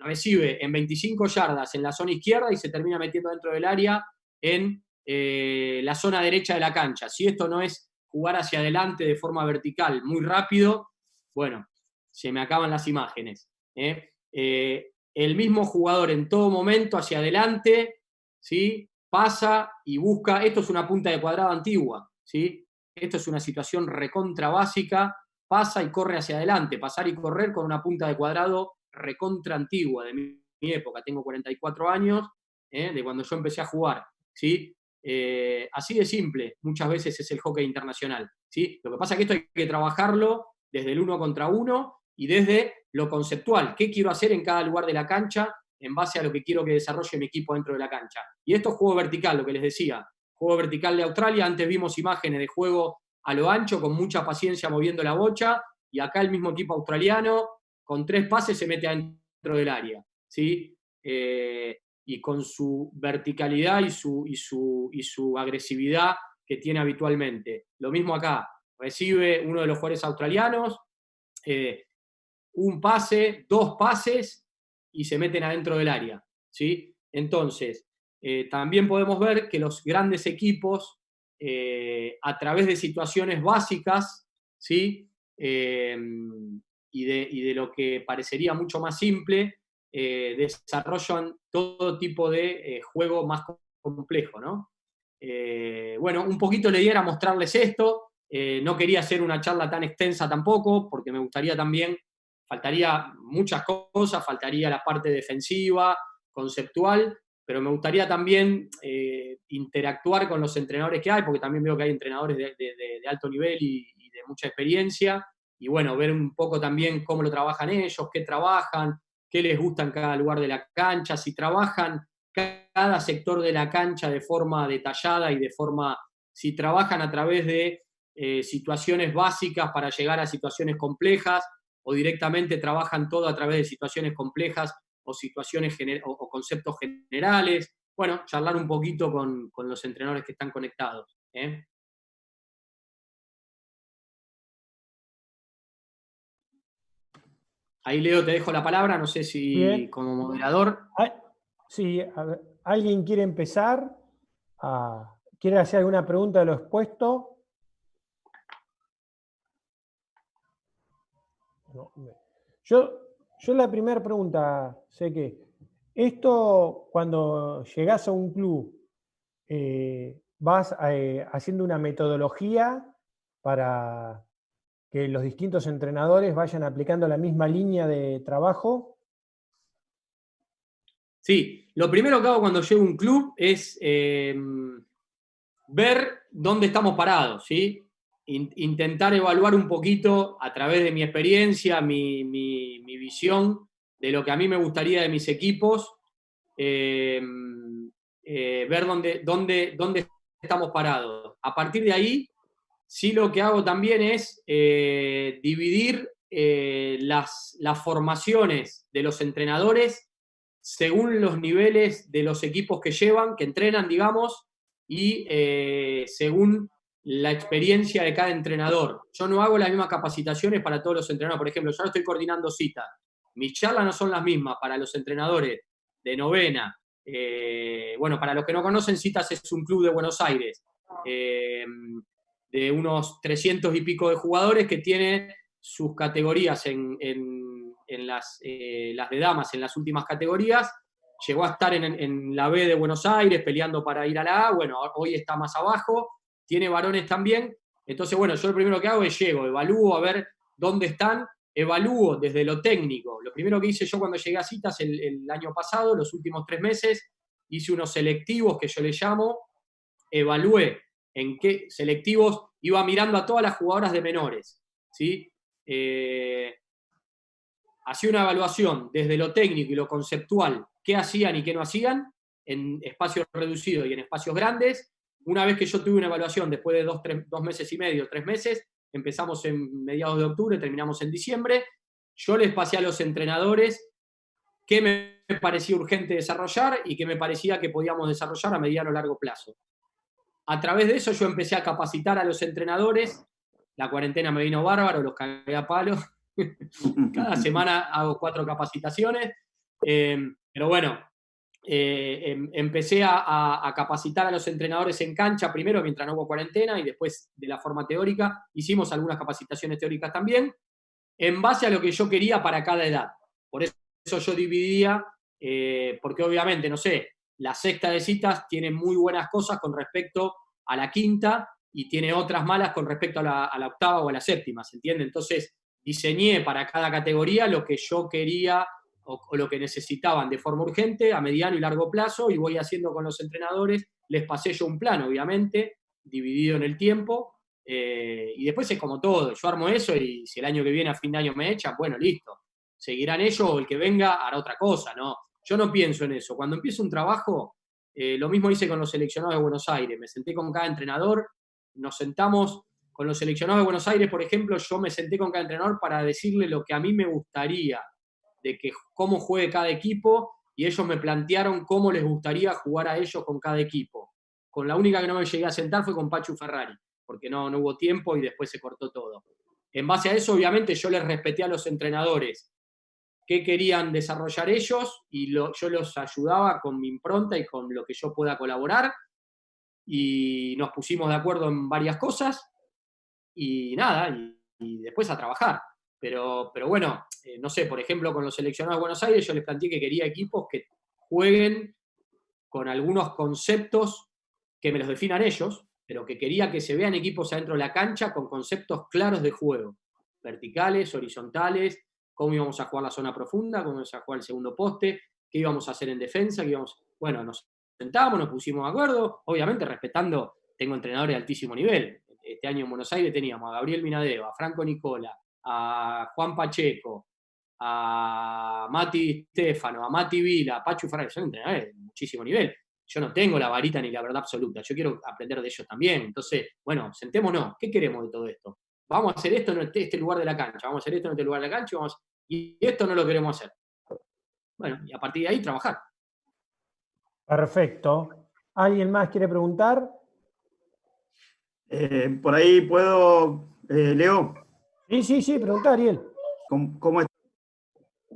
recibe en 25 yardas en la zona izquierda y se termina metiendo dentro del área en la zona derecha de la cancha. Si esto no es jugar hacia adelante de forma vertical muy rápido, bueno, se me acaban las imágenes. El mismo jugador en todo momento hacia adelante, ¿sí? Pasa y busca, esto es una punta de cuadrado antigua, ¿sí? Esto es una situación recontra básica, pasa y corre hacia adelante, pasar y correr con una punta de cuadrado recontra antigua de mi época, tengo 44 años, de cuando yo empecé a jugar, ¿sí? Así de simple, muchas veces es el hockey internacional, ¿sí? Lo que pasa es que esto hay que trabajarlo desde el 1 contra 1 y desde lo conceptual, qué quiero hacer en cada lugar de la cancha en base a lo que quiero que desarrolle mi equipo dentro de la cancha. Y esto es juego vertical, lo que les decía, juego vertical de Australia. Antes vimos imágenes de juego a lo ancho, con mucha paciencia moviendo la bocha, y acá el mismo equipo australiano, con 3 pases se mete adentro del área, ¿sí? Y con su verticalidad y su agresividad que tiene habitualmente. Lo mismo acá, recibe uno de los jugadores australianos, un pase, 2 pases, y se meten adentro del área. ¿sí? Entonces, también podemos ver que los grandes equipos, a través de situaciones básicas, ¿sí? Y de lo que parecería mucho más simple, desarrollan todo tipo de juego más complejo, ¿no? Bueno, un poquito la idea era mostrarles esto. No quería hacer una charla tan extensa tampoco, porque me gustaría también, faltaría muchas cosas, faltaría la parte defensiva, conceptual, pero me gustaría también interactuar con los entrenadores que hay, porque también veo que hay entrenadores de alto nivel y de mucha experiencia, y bueno, ver un poco también cómo lo trabajan ellos, qué trabajan, qué les gusta en cada lugar de la cancha, si trabajan cada sector de la cancha de forma detallada y de forma, si trabajan a través de situaciones básicas para llegar a situaciones complejas, o directamente trabajan todo a través de situaciones complejas o situaciones o conceptos generales. Bueno, charlar un poquito con los entrenadores que están conectados. Ahí, Leo, te dejo la palabra, no sé si Bien. como moderador. Sí, a ver, ¿alguien quiere empezar? ¿Quiere hacer alguna pregunta de lo expuesto? No, yo la primera pregunta, sé que esto cuando llegás a un club, vas haciendo una metodología para que los distintos entrenadores vayan aplicando la misma línea de trabajo. Sí, lo primero que hago cuando llego a un club es ver dónde estamos parados, ¿sí? Intentar evaluar un poquito a través de mi experiencia, mi visión de lo que a mí me gustaría de mis equipos, ver dónde estamos parados. A partir de ahí, sí, lo que hago también es dividir las formaciones de los entrenadores según los niveles de los equipos que llevan, que entrenan, digamos, y según la experiencia de cada entrenador. Yo no hago las mismas capacitaciones para todos los entrenadores. Por ejemplo, yo ahora estoy coordinando citas. Mis charlas no son las mismas para los entrenadores de novena. Bueno, para los que no conocen, Citas es un club de Buenos Aires. De unos 300 y pico de jugadores que tiene sus categorías en las de damas en las últimas categorías. Llegó a estar en la B de Buenos Aires peleando para ir a la A, bueno, hoy está más abajo, tiene varones también. Entonces, bueno, yo lo primero que hago es llego, evalúo a ver dónde están, evalúo desde lo técnico. Lo primero que hice yo cuando llegué a Citas el año pasado, los últimos 3 meses, hice unos selectivos que yo le llamo, evalué en qué selectivos, iba mirando a todas las jugadoras de menores, ¿sí? Hacía una evaluación desde lo técnico y lo conceptual, qué hacían y qué no hacían, en espacios reducidos y en espacios grandes. Una vez que yo tuve una evaluación, después de 2 meses y medio, 3 meses, empezamos en mediados de octubre, terminamos en diciembre, yo les pasé a los entrenadores qué me parecía urgente desarrollar y qué me parecía que podíamos desarrollar a mediano o largo plazo. A través de eso yo empecé a capacitar a los entrenadores. La cuarentena me vino bárbaro, los cagué a palo. Cada semana hago 4 capacitaciones. Pero bueno, empecé a capacitar a los entrenadores en cancha, primero mientras no hubo cuarentena y después de la forma teórica. Hicimos algunas capacitaciones teóricas también, en base a lo que yo quería para cada edad. Por eso yo dividía, porque obviamente, no sé, la sexta de Citas tiene muy buenas cosas con respecto a la quinta y tiene otras malas con respecto a la octava o a la séptima, ¿se entiende? Entonces, diseñé para cada categoría lo que yo quería o lo que necesitaban de forma urgente, a mediano y largo plazo, y voy haciendo con los entrenadores. Les pasé yo un plan, obviamente, dividido en el tiempo, y después es como todo, yo armo eso y si el año que viene a fin de año me echan, bueno, listo, seguirán ellos o el que venga hará otra cosa, ¿no? Yo no pienso en eso. Cuando empiezo un trabajo, lo mismo hice con los seleccionados de Buenos Aires, me senté con cada entrenador, nos sentamos con los seleccionados de Buenos Aires, por ejemplo, yo me senté con cada entrenador para decirle lo que a mí me gustaría, de que cómo juegue cada equipo, y ellos me plantearon cómo les gustaría jugar a ellos con cada equipo. Con la única que no me llegué a sentar fue con Pachu Ferrari, porque no hubo tiempo y después se cortó todo. En base a eso, obviamente, yo les respeté a los entrenadores qué querían desarrollar ellos y yo los ayudaba con mi impronta y con lo que yo pueda colaborar, y nos pusimos de acuerdo en varias cosas y nada, y después a trabajar. Pero bueno, no sé, por ejemplo, con los seleccionados de Buenos Aires yo les planteé que quería equipos que jueguen con algunos conceptos que me los definan ellos, pero que quería que se vean equipos adentro de la cancha con conceptos claros de juego, verticales, horizontales, cómo íbamos a jugar la zona profunda, cómo íbamos a jugar el segundo poste, qué íbamos a hacer en defensa, bueno, nos sentamos, nos pusimos de acuerdo, obviamente respetando, tengo entrenadores de altísimo nivel. Este año en Buenos Aires teníamos a Gabriel Minadeo, a Franco Nicola, a Juan Pacheco, a Mati Stefano, a Mati Vila, a Pachu Ferrer, son entrenadores de muchísimo nivel. Yo no tengo la varita ni la verdad absoluta, yo quiero aprender de ellos también. Entonces, bueno, sentémonos, ¿qué queremos de todo esto? Vamos a hacer esto en este lugar de la cancha, vamos a hacer esto en este lugar de la cancha, y esto no lo queremos hacer. Bueno, y a partir de ahí trabajar. Perfecto. ¿Alguien más quiere preguntar? Por ahí puedo, Leo. Sí, pregunta, Ariel.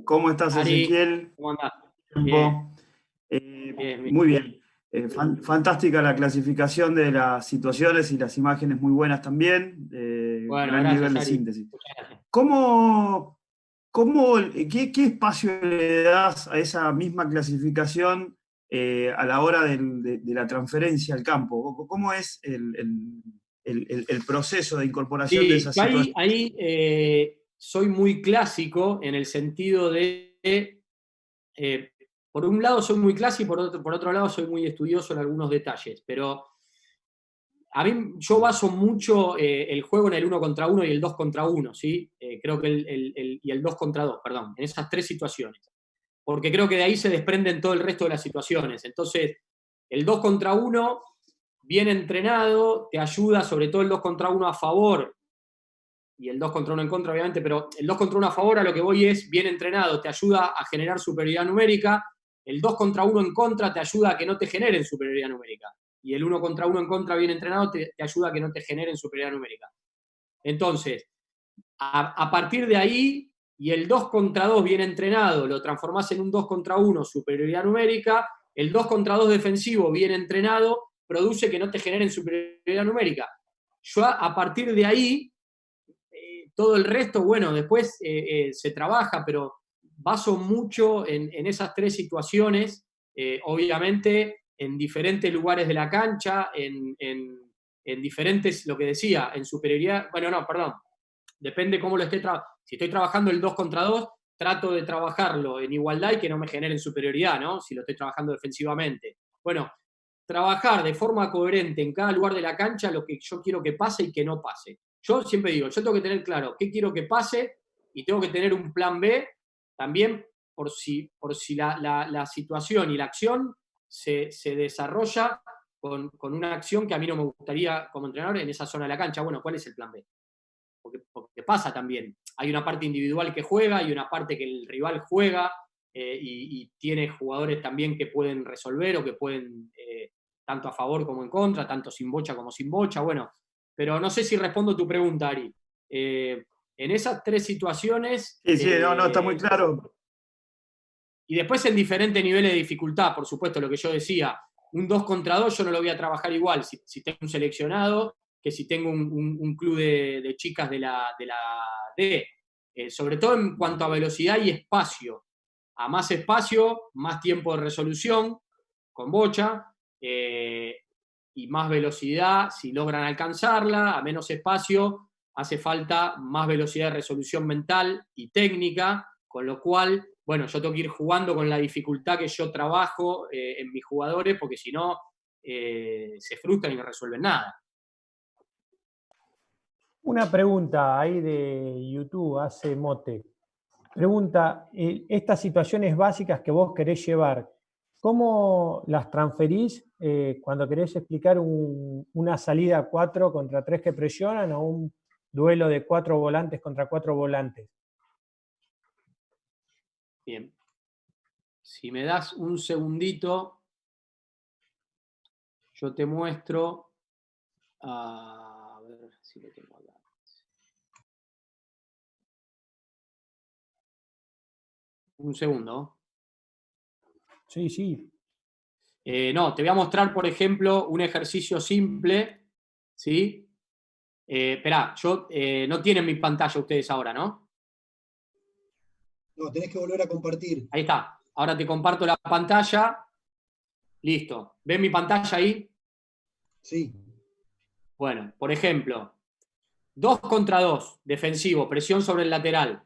¿Cómo estás, Ari, Ezequiel? ¿cómo andás? Bien. Bien. Muy bien. Fantástica la clasificación de las situaciones y las imágenes muy buenas también. Bueno, gran gracias, nivel de Ari. síntesis. Gracias. ¿Qué espacio le das a esa misma clasificación a la hora de la transferencia al campo? ¿Cómo es el proceso de incorporación de esas situaciones? Ahí soy muy clásico en el sentido de, por un lado soy muy clásico y por otro lado soy muy estudioso en algunos detalles, pero a mí yo baso mucho el juego en el 1 contra 1 y el 2 contra 1, ¿sí? Creo que y el 2 contra 2, perdón, en esas tres situaciones. Porque creo que de ahí se desprenden todo el resto de las situaciones. Entonces, el 2 contra 1, bien entrenado, te ayuda, sobre todo el 2 contra 1 a favor, y el 2 contra 1 en contra, obviamente, pero el 2 contra 1 a favor, a lo que voy es, bien entrenado, te ayuda a generar superioridad numérica, el 2 contra 1 en contra te ayuda a que no te generen superioridad numérica, y el 1 contra 1 en contra bien entrenado te ayuda a que no te generen superioridad numérica. Entonces, a partir de ahí, y el 2 contra 2 bien entrenado, lo transformás en un 2 contra 1, superioridad numérica, el 2 contra 2 defensivo bien entrenado, produce que no te generen superioridad numérica. Yo a partir de ahí, todo el resto, bueno, después se trabaja, pero baso mucho en esas tres situaciones, obviamente en diferentes lugares de la cancha, en diferentes, lo que decía, en superioridad, bueno, no, perdón, depende cómo lo esté trabajando. Si estoy trabajando el 2 contra 2, trato de trabajarlo en igualdad y que no me generen superioridad, ¿no? Si lo estoy trabajando defensivamente. Bueno, trabajar de forma coherente en cada lugar de la cancha lo que yo quiero que pase y que no pase. Yo siempre digo, yo tengo que tener claro qué quiero que pase y tengo que tener un plan B también por si la situación y la acción se desarrolla con una acción que a mí no me gustaría como entrenador en esa zona de la cancha. Bueno, ¿cuál es el plan B? Porque pasa también. Hay una parte individual que juega, hay una parte que el rival juega, y tiene jugadores también que pueden resolver o que pueden, tanto a favor como en contra, tanto sin bocha como sin bocha. Bueno, pero no sé si respondo tu pregunta, Ari. En esas tres situaciones. Sí, no, está muy claro. Y después en diferentes niveles de dificultad, por supuesto, lo que yo decía. Un 2 contra 2 yo no lo voy a trabajar igual si tengo un seleccionado que si tengo un club de chicas de la D. Sobre todo en cuanto a velocidad y espacio. A más espacio, más tiempo de resolución con bocha, y más velocidad si logran alcanzarla. A menos espacio hace falta más velocidad de resolución mental y técnica, con lo cual, bueno, yo tengo que ir jugando con la dificultad que yo trabajo en mis jugadores, porque si no, se frustran y no resuelven nada. Una pregunta ahí de YouTube, hace Mote. Pregunta, estas situaciones básicas que vos querés llevar, ¿cómo las transferís cuando querés explicar una salida 4 contra 3 que presionan o un duelo de 4 volantes contra 4 volantes? Bien. Si me das un segundito, yo te muestro. A ver si lo tengo acá. Un segundo. Sí, sí. No, te voy a mostrar, por ejemplo, un ejercicio simple, ¿sí? Esperá, no tienen mi pantalla ustedes ahora, ¿no? No, tenés que volver a compartir. Ahí está. Ahora te comparto la pantalla. Listo. ¿Ven mi pantalla ahí? Sí. Bueno, por ejemplo, 2 contra 2, defensivo, presión sobre el lateral.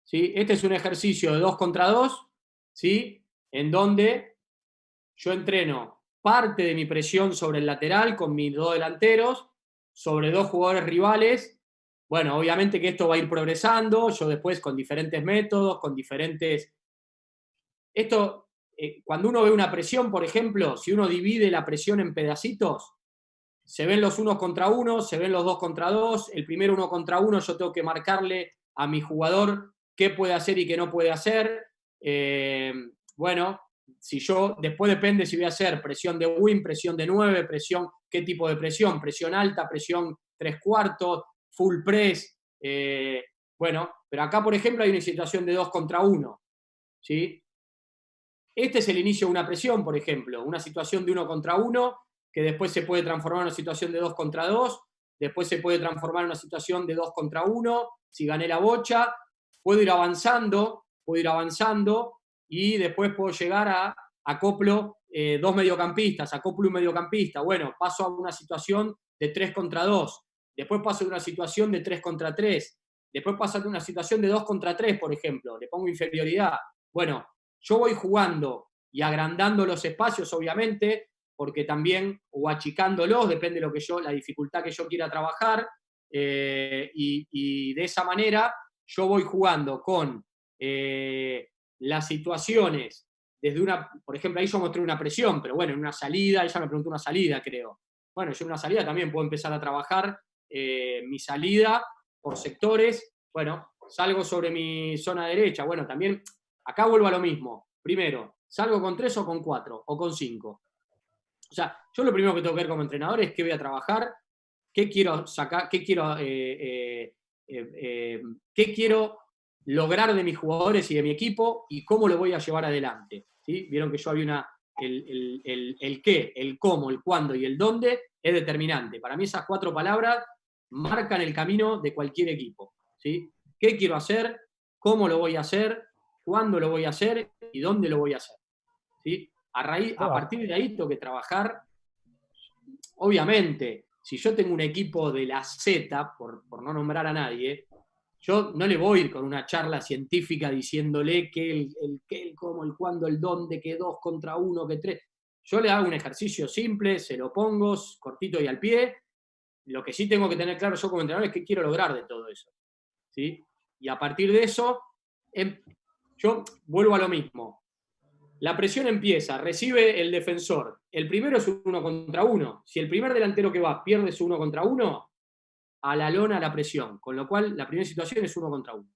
¿Sí? Este es un ejercicio de 2 contra 2, ¿sí? En donde yo entreno parte de mi presión sobre el lateral con mis 2 delanteros, sobre 2 jugadores rivales. Bueno, obviamente que esto va a ir progresando, yo después con diferentes métodos, con diferentes... Esto, cuando uno ve una presión, por ejemplo, si uno divide la presión en pedacitos, se ven los 1 contra 1, se ven los 2 contra 2, el primer 1 contra 1 yo tengo que marcarle a mi jugador qué puede hacer y qué no puede hacer. Bueno, si yo, después depende si voy a hacer presión de win, presión de 9, presión, qué tipo de presión alta, presión 3/4, full press. Bueno, pero acá, por ejemplo, hay una situación de 2 contra 1, ¿sí? Este es el inicio de una presión, por ejemplo, una situación de 1 contra 1, que después se puede transformar en una situación de 2 contra 2, después se puede transformar en una situación de 2 contra 1, si gané la bocha, puedo ir avanzando, y después puedo llegar a acoplo 2 mediocampistas, acoplo un mediocampista, bueno, paso a una situación de 3 contra 2, después paso a una situación de 3 contra 3, después paso a una situación de 2 contra 3, por ejemplo, le pongo inferioridad. Bueno, yo voy jugando y agrandando los espacios, obviamente, porque también, o achicándolos, depende de lo que la dificultad que yo quiera trabajar, y de esa manera yo voy jugando con las situaciones desde por ejemplo, ahí yo mostré una presión, pero bueno, en una salida, ella me preguntó una salida, creo. Bueno, yo en una salida también puedo empezar a trabajar mi salida por sectores. Bueno, salgo sobre mi zona derecha. Bueno, también acá vuelvo a lo mismo. Primero, ¿salgo con 3 o con 4 o con 5? O sea, yo lo primero que tengo que ver como entrenador es qué voy a trabajar, qué quiero sacar, qué quiero lograr de mis jugadores y de mi equipo y cómo lo voy a llevar adelante. ¿Sí? Vieron que yo había el qué, el cómo, el cuándo y el dónde es determinante. Para mí esas 4 palabras marcan el camino de cualquier equipo. ¿Sí? ¿Qué quiero hacer? ¿Cómo lo voy a hacer? ¿Cuándo lo voy a hacer? ¿Y dónde lo voy a hacer? ¿Sí? A partir de ahí tengo que trabajar. Obviamente, si yo tengo un equipo de la Z, por no nombrar a nadie, yo no le voy a ir con una charla científica diciéndole que el qué, el cómo, el cuándo, el dónde, que 2 contra 1, que 3. Yo le hago un ejercicio simple, se lo pongo, cortito y al pie. Lo que sí tengo que tener claro yo como entrenador es qué quiero lograr de todo eso. ¿Sí? Y a partir de eso, yo vuelvo a lo mismo. La presión empieza, recibe el defensor. El primero es 1 contra 1. Si el primer delantero que va pierde su 1 contra 1, a la lona la presión. Con lo cual, la primera situación es 1 contra 1.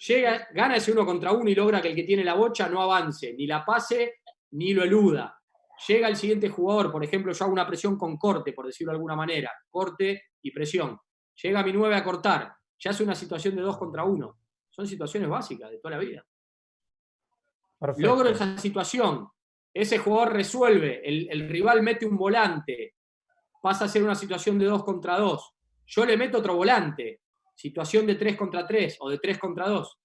Llega, gana ese 1 contra 1 y logra que el que tiene la bocha no avance, ni la pase, ni lo eluda. Llega el siguiente jugador, por ejemplo, yo hago una presión con corte, por decirlo de alguna manera. Corte y presión. Llega mi 9 a cortar. Ya hace una situación de 2 contra 1. Son situaciones básicas de toda la vida. Perfecto. Logro esa situación, ese jugador resuelve, el rival mete un volante, pasa a ser una situación de 2 contra 2, yo le meto otro volante, situación de 3 contra 3 o de 3 contra 2.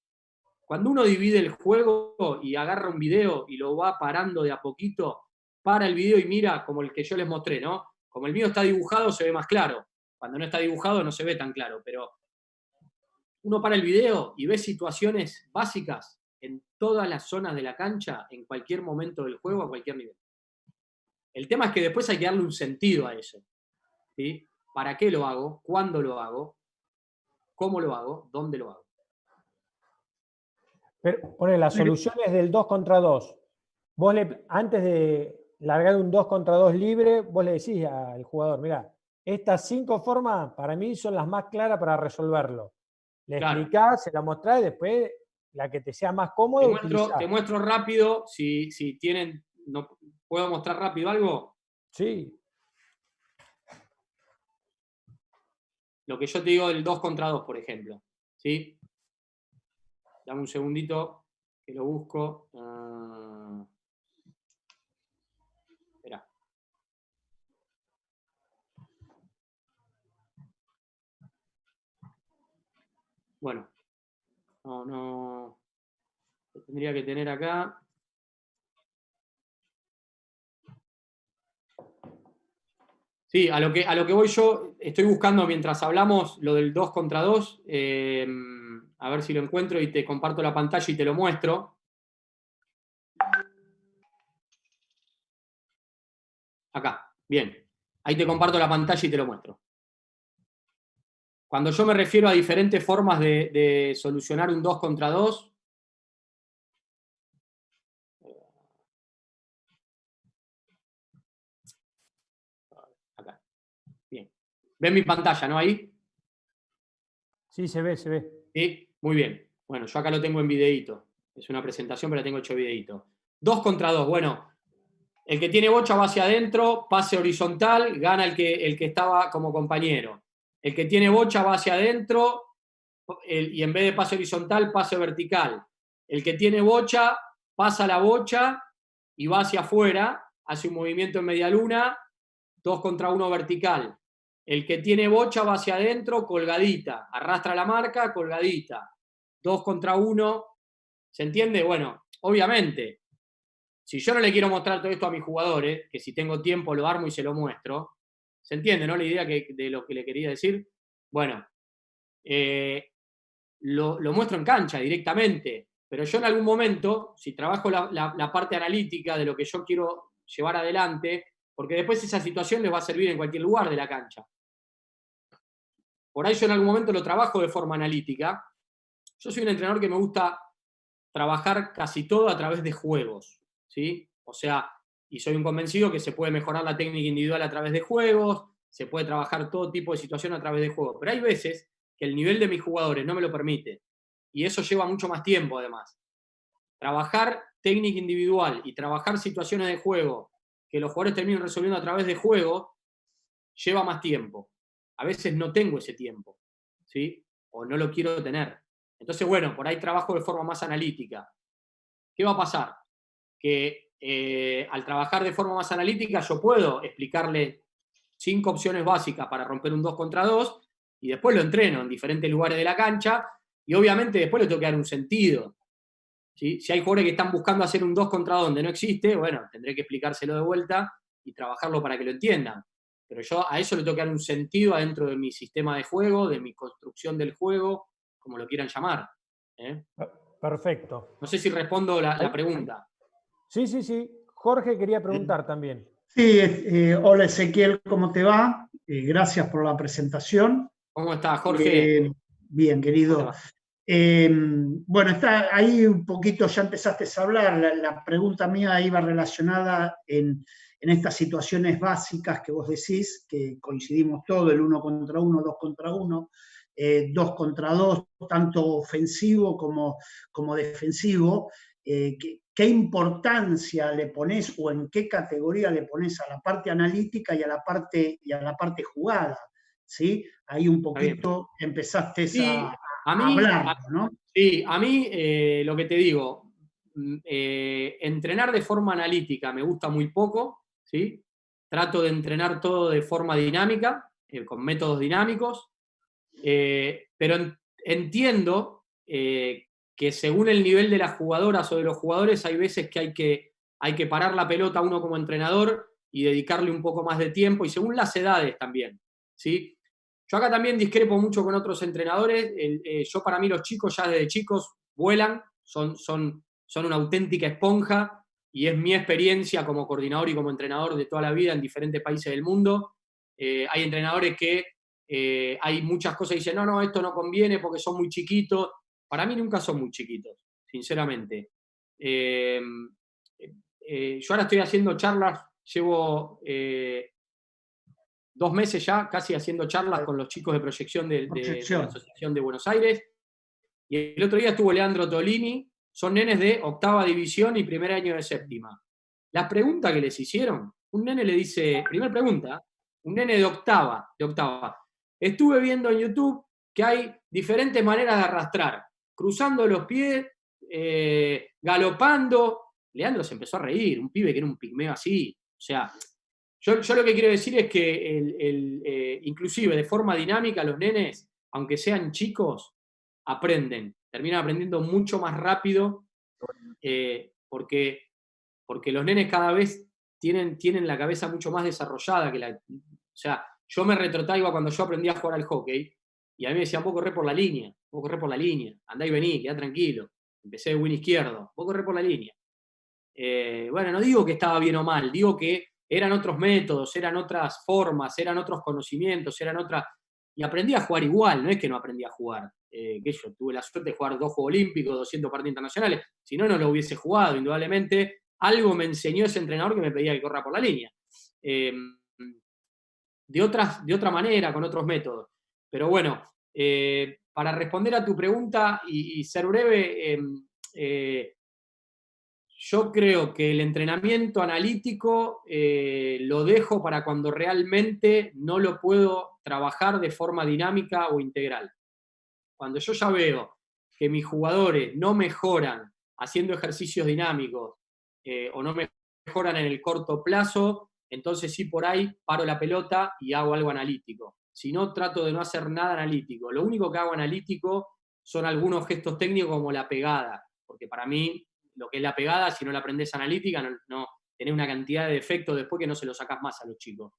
Cuando uno divide el juego y agarra un video y lo va parando de a poquito, para el video y mira como el que yo les mostré, ¿no? Como el mío está dibujado se ve más claro, cuando no está dibujado no se ve tan claro, pero uno para el video y ve situaciones básicas en todas las zonas de la cancha, en cualquier momento del juego, a cualquier nivel. El tema es que después hay que darle un sentido a eso. ¿Sí? ¿Para qué lo hago? ¿Cuándo lo hago? ¿Cómo lo hago? ¿Dónde lo hago? Pero, pone las soluciones del 2 contra 2. Vos antes de largar un 2 contra 2 libre, vos le decís al jugador, mira, estas 5 formas para mí son las más claras para resolverlo. Le explicás, se la mostrás y después la que te sea más cómodo. Te muestro rápido, si tienen, no, ¿puedo mostrar rápido algo? Sí. Lo que yo te digo del 2 contra 2, por ejemplo. ¿Sí? Dame un segundito. que lo busco. Espera. Bueno, no. Lo tendría que tener acá. Sí, a lo que voy yo, estoy buscando mientras hablamos lo del 2 contra 2, a ver si lo encuentro y te comparto la pantalla y te lo muestro. Acá, bien. Ahí te comparto la pantalla y te lo muestro. Cuando yo me refiero a diferentes formas de solucionar un 2 contra 2, acá. Bien. ¿Ven mi pantalla, no? Ahí. Sí, se ve, se ve. ¿Sí? Muy bien. Bueno, yo acá lo tengo en videíto. Es una presentación, pero la tengo hecho videíto. 2 contra 2. Bueno, el que tiene bocha va hacia adentro, pase horizontal, gana el que estaba como compañero. El que tiene bocha va hacia adentro y en vez de pase horizontal, pase vertical. El que tiene bocha pasa la bocha y va hacia afuera, hace un movimiento en media luna, 2 contra 1 vertical. El que tiene bocha va hacia adentro, colgadita. Arrastra la marca, colgadita. 2 contra 1. ¿Se entiende? Bueno, obviamente, si yo no le quiero mostrar todo esto a mis jugadores, que si tengo tiempo lo armo y se lo muestro, ¿se entiende, no? La idea de lo que le quería decir. Bueno, lo muestro en cancha directamente, pero yo en algún momento, si trabajo la parte analítica de lo que yo quiero llevar adelante, porque después esa situación les va a servir en cualquier lugar de la cancha. Por ahí yo en algún momento lo trabajo de forma analítica. Yo soy un entrenador que me gusta trabajar casi todo a través de juegos, ¿sí? O sea, y soy un convencido que se puede mejorar la técnica individual a través de juegos, se puede trabajar todo tipo de situación a través de juegos, pero hay veces que el nivel de mis jugadores no me lo permite, y eso lleva mucho más tiempo además. Trabajar técnica individual y trabajar situaciones de juego que los jugadores terminen resolviendo a través de juego, lleva más tiempo. A veces no tengo ese tiempo, ¿sí? O no lo quiero tener. Entonces, bueno, por ahí trabajo de forma más analítica. ¿Qué va a pasar? Que al trabajar de forma más analítica yo puedo explicarle 5 opciones básicas para romper un 2 contra 2 y después lo entreno en diferentes lugares de la cancha y obviamente después le tengo que dar un sentido. ¿Sí? Si hay jugadores que están buscando hacer un 2 contra 2 donde no existe, bueno, tendré que explicárselo de vuelta y trabajarlo para que lo entiendan. Pero yo a eso le tengo que dar un sentido adentro de mi sistema de juego, de mi construcción del juego, como lo quieran llamar. Perfecto. No sé si respondo la pregunta. Sí, sí, sí. Jorge quería preguntar también. Sí, hola Ezequiel, ¿cómo te va? Gracias por la presentación. ¿Cómo estás, Jorge? Bien, querido. Bueno, está ahí un poquito, ya empezaste a hablar, la pregunta mía iba relacionada en estas situaciones básicas que vos decís, que coincidimos todo, el 1 contra 1, 2 contra 1, 2 contra 2, tanto ofensivo como defensivo. ¿Qué importancia le pones o en qué categoría le pones a la parte analítica y a la parte jugada? ¿Sí? Ahí un poquito empezaste a hablar, ¿no? Sí, a mí lo que te digo, entrenar de forma analítica me gusta muy poco, ¿sí? Trato de entrenar todo de forma dinámica, con métodos dinámicos, pero entiendo que según el nivel de las jugadoras o de los jugadores hay veces que hay que parar la pelota uno como entrenador y dedicarle un poco más de tiempo, y según las edades también, ¿sí? Yo acá también discrepo mucho con otros entrenadores. Yo para mí los chicos ya desde chicos vuelan, son una auténtica esponja y es mi experiencia como coordinador y como entrenador de toda la vida en diferentes países del mundo. Hay entrenadores que hay muchas cosas que dicen, no, esto no conviene porque son muy chiquitos. Para mí nunca son muy chiquitos, sinceramente. Yo ahora estoy haciendo charlas, llevo 2 meses ya casi haciendo charlas con los chicos de proyección de la Asociación de Buenos Aires. Y el otro día estuvo Leandro Tolini, son nenes de 8ª división y primer año de 7ª. Las preguntas que les hicieron, un nene le dice, primera pregunta, un nene de octava, estuve viendo en YouTube que hay diferentes maneras de arrastrar, cruzando los pies, galopando. Leandro se empezó a reír, un pibe que era un pigmeo así. O sea, yo lo que quiero decir es que inclusive de forma dinámica los nenes, aunque sean chicos, aprenden. Terminan aprendiendo mucho más rápido porque los nenes cada vez tienen la cabeza mucho más desarrollada que o sea, yo me retrotraigo a cuando yo aprendí a jugar al hockey y a mí me decían, vos corrés por la línea, andá y vení, quedá tranquilo. Empecé de win izquierdo, vos corrés por la línea. Bueno, no digo que estaba bien o mal, digo que eran otros métodos, eran otras formas, eran otros conocimientos, y aprendí a jugar igual, no es que no aprendí a jugar. Que yo tuve la suerte de jugar 2 Juegos Olímpicos, 200 partidos internacionales, si no, no lo hubiese jugado, indudablemente. Algo me enseñó ese entrenador que me pedía que corra por la línea. De otra manera, con otros métodos. Pero bueno, para responder a tu pregunta y ser breve, yo creo que el entrenamiento analítico lo dejo para cuando realmente no lo puedo trabajar de forma dinámica o integral. Cuando yo ya veo que mis jugadores no mejoran haciendo ejercicios dinámicos o no mejoran en el corto plazo, entonces sí por ahí paro la pelota y hago algo analítico. Si no, trato de no hacer nada analítico. Lo único que hago analítico son algunos gestos técnicos como la pegada, porque para mí lo que es la pegada, si no la aprendés analítica, no tenés una cantidad de defectos después que no se los sacás más a los chicos.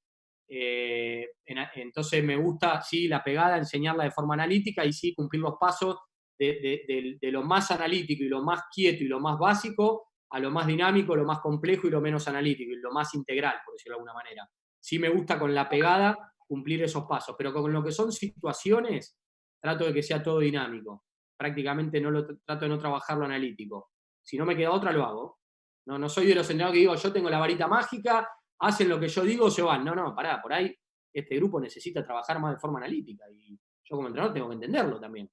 Entonces me gusta, sí, la pegada, enseñarla de forma analítica y sí cumplir los pasos de lo más analítico y lo más quieto y lo más básico a lo más dinámico, lo más complejo y lo menos analítico y lo más integral, por decirlo de alguna manera. Sí me gusta con la pegada cumplir esos pasos, pero con lo que son situaciones trato de que sea todo dinámico. Prácticamente trato de no trabajarlo analítico. Si no me queda otra, lo hago. No soy de los entrenadores que digo, yo tengo la varita mágica, hacen lo que yo digo, se van. No, pará, por ahí este grupo necesita trabajar más de forma analítica y yo como entrenador tengo que entenderlo también.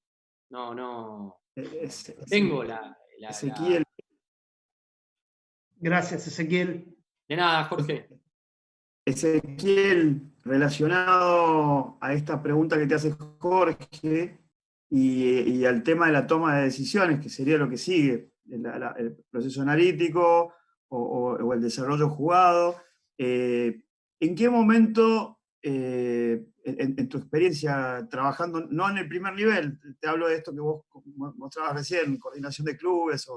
Tengo Ezequiel. Gracias, Ezequiel. De nada, Jorge. Ezequiel, relacionado a esta pregunta que te hace Jorge y al tema de la toma de decisiones, que sería lo que sigue, el proceso analítico o el desarrollo jugado, ¿en qué momento, en tu experiencia trabajando, no en el primer nivel, te hablo de esto que vos mostrabas recién, coordinación de clubes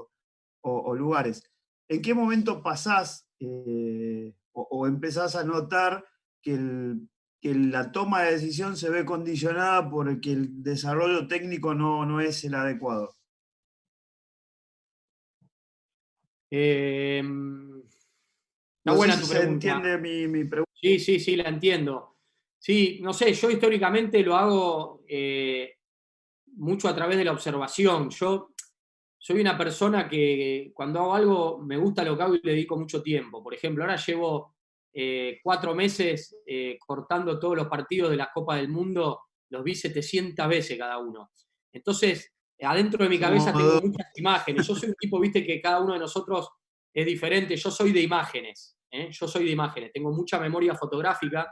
o lugares, ¿en qué momento pasás o empezás a notar que la toma de decisión se ve condicionada por que el desarrollo técnico no es el adecuado? Está no buena sé tu si pregunta. ¿Se entiende mi pregunta? Sí, la entiendo. Sí, no sé, yo históricamente lo hago mucho a través de la observación. Yo soy una persona que cuando hago algo me gusta lo que hago y le dedico mucho tiempo. Por ejemplo, ahora llevo 4 meses cortando todos los partidos de la Copa del Mundo, los vi 700 veces cada uno. Entonces, adentro de mi cabeza tengo muchas imágenes. Yo soy un tipo, viste, que cada uno de nosotros es diferente. Yo soy de imágenes. Yo soy de imágenes. Tengo mucha memoria fotográfica.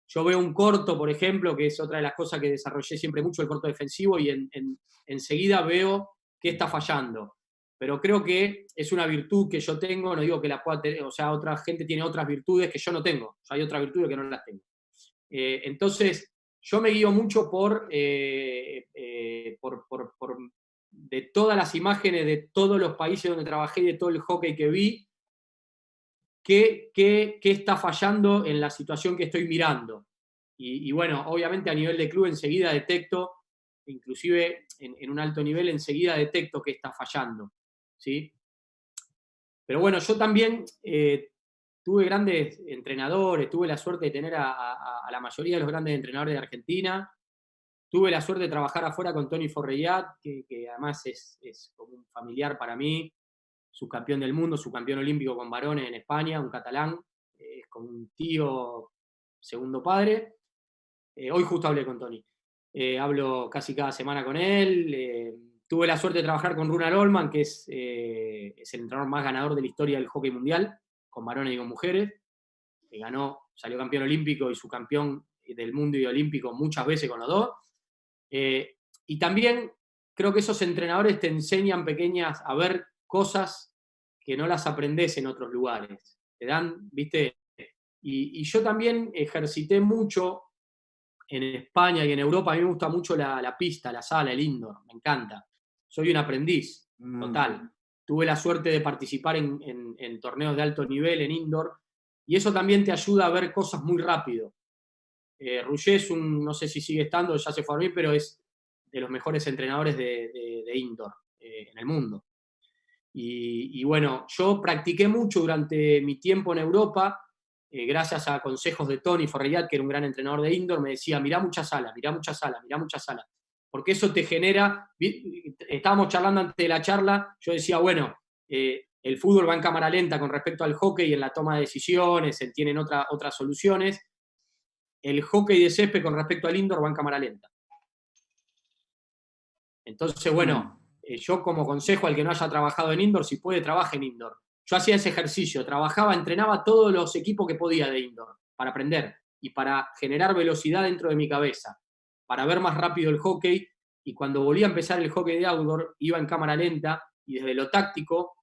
Yo veo un corto, por ejemplo, que es otra de las cosas que desarrollé siempre mucho, el corto defensivo, y enseguida veo qué está fallando. Pero creo que es una virtud que yo tengo, no digo que la pueda tener, o sea, otra gente tiene otras virtudes que yo no tengo. O sea, hay otras virtudes que no las tengo. Entonces, yo me guío mucho de todas las imágenes de todos los países donde trabajé y de todo el hockey que vi, qué está fallando en la situación que estoy mirando. Y bueno, obviamente a nivel de club enseguida detecto, inclusive en un alto nivel, enseguida detecto qué está fallando, ¿sí? Pero bueno, yo también tuve grandes entrenadores, tuve la suerte de tener a la mayoría de los grandes entrenadores de Argentina, tuve la suerte de trabajar afuera con Toni Forrellat, que además es como un familiar para mí, subcampeón del mundo, subcampeón olímpico con varones en España, un catalán, es como un tío segundo padre. Hoy justo hablé con Toni. Hablo casi cada semana con él. Tuve la suerte de trabajar con Runar Olman, que es el entrenador más ganador de la historia del hockey mundial, con varones y con mujeres. Salió campeón olímpico y subcampeón del mundo y olímpico muchas veces con los dos. Y también creo que esos entrenadores te enseñan a ver cosas que no las aprendés en otros lugares. Te dan, ¿viste? Y yo también ejercité mucho en España y en Europa. A mí me gusta mucho la pista, la sala, el indoor, me encanta. Soy un aprendiz, total. Tuve la suerte de participar en torneos de alto nivel, en indoor, y eso también te ayuda a ver cosas muy rápido. Rouget es no sé si sigue estando, ya se fue a dormir, pero es de los mejores entrenadores de indoor en el mundo. Y bueno, yo practiqué mucho durante mi tiempo en Europa, gracias a consejos de Tony Forrellat, que era un gran entrenador de indoor. Me decía, mirá mucha sala, mirá mucha sala, mirá mucha sala. Porque eso te genera, estábamos charlando antes de la charla, yo decía, bueno, el fútbol va en cámara lenta con respecto al hockey en la toma de decisiones, tienen otras soluciones. El hockey de césped con respecto al indoor va en cámara lenta. Entonces, bueno, yo como consejo al que no haya trabajado en indoor, si puede, trabaje en indoor. Yo hacía ese ejercicio, entrenaba todos los equipos que podía de indoor para aprender y para generar velocidad dentro de mi cabeza, para ver más rápido el hockey, y cuando volvía a empezar el hockey de outdoor, iba en cámara lenta, y desde lo táctico,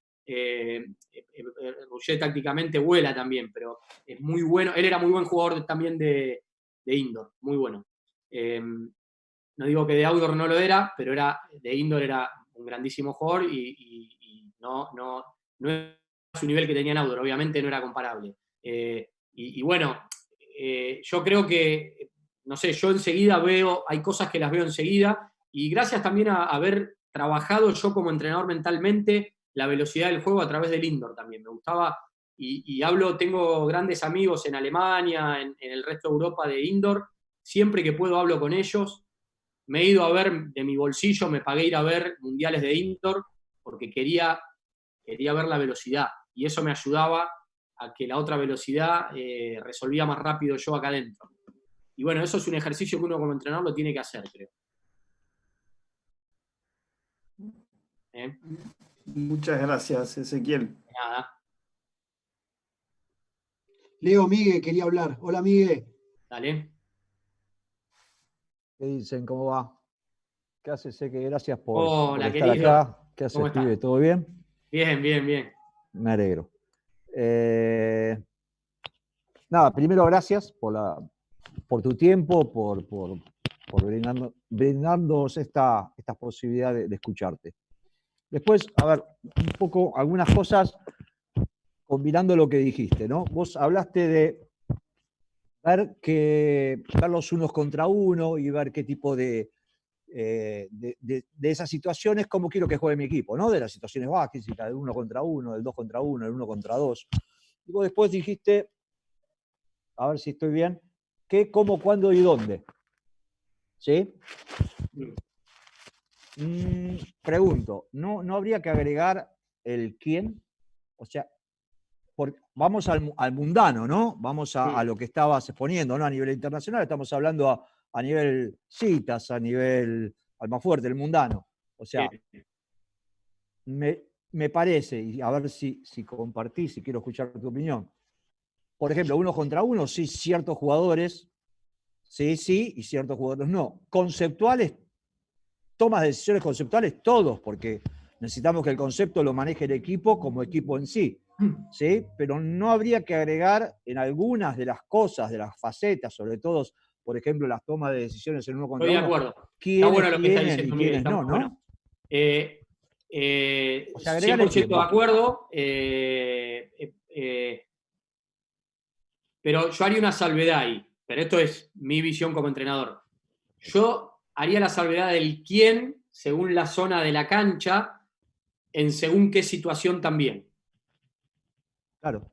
Rouget tácticamente vuela también, pero es muy bueno. Él era muy buen jugador también de indoor, muy bueno. No digo que de outdoor no lo era, pero de indoor era un grandísimo jugador, y no era su nivel que tenía en outdoor, obviamente no era comparable. Y bueno, yo creo que, no sé, yo enseguida hay cosas que las veo enseguida, y gracias también a haber trabajado yo como entrenador mentalmente la velocidad del juego a través del indoor también. Me gustaba, y tengo grandes amigos en Alemania, en el resto de Europa de indoor, siempre que puedo hablo con ellos. Me he ido a ver de mi bolsillo, me pagué ir a ver mundiales de indoor porque quería ver la velocidad, y eso me ayudaba a que la otra velocidad resolvía más rápido yo acá adentro. Y bueno, eso es un ejercicio que uno como entrenador lo tiene que hacer, creo. Muchas gracias, Ezequiel. Nada. Leo, Miguel quería hablar. Hola, Miguel. Dale. ¿Qué dicen? ¿Cómo va? ¿Qué haces? Que gracias por estar querido. acá. ¿Qué haces, pibe? ¿Todo bien? Bien, bien, bien. Me alegro. Nada, primero gracias por tu tiempo, por brindarnos esta posibilidad de escucharte. Después, a ver, un poco, algunas cosas combinando lo que dijiste, ¿no? Vos hablaste de ver los unos contra uno y ver qué tipo de esas situaciones, cómo quiero que juegue mi equipo, ¿no? De las situaciones básicas, del 1 contra 1, del 2 contra 1, del 1 contra 2. Y vos después dijiste, a ver si estoy bien, qué, cómo, cuándo y dónde. ¿Sí? Pregunto, ¿no habría que agregar el quién? O sea, vamos al mundano, ¿no? Vamos a lo que estabas exponiendo, ¿no? A nivel internacional, estamos hablando a nivel citas, a nivel Almafuerte, el mundano. O sea, me parece, y a ver si compartís, si quiero escuchar tu opinión. Por ejemplo, 1 contra 1, sí, ciertos jugadores, sí, y ciertos jugadores no. Conceptuales, tomas de decisiones conceptuales, todos, porque necesitamos que el concepto lo maneje el equipo como equipo en sí. ¿Sí? Pero no habría que agregar en algunas de las cosas, de las facetas, sobre todo, por ejemplo, las tomas de decisiones en 1 contra 1. Estoy de acuerdo. Está bueno lo que está diciendo y Miguel, quiénes no, bueno. ¿no? O sea, 100% de acuerdo, pero yo haría una salvedad ahí, pero esto es mi visión como entrenador. Yo haría la salvedad del quién según la zona de la cancha, en según qué situación también. Claro.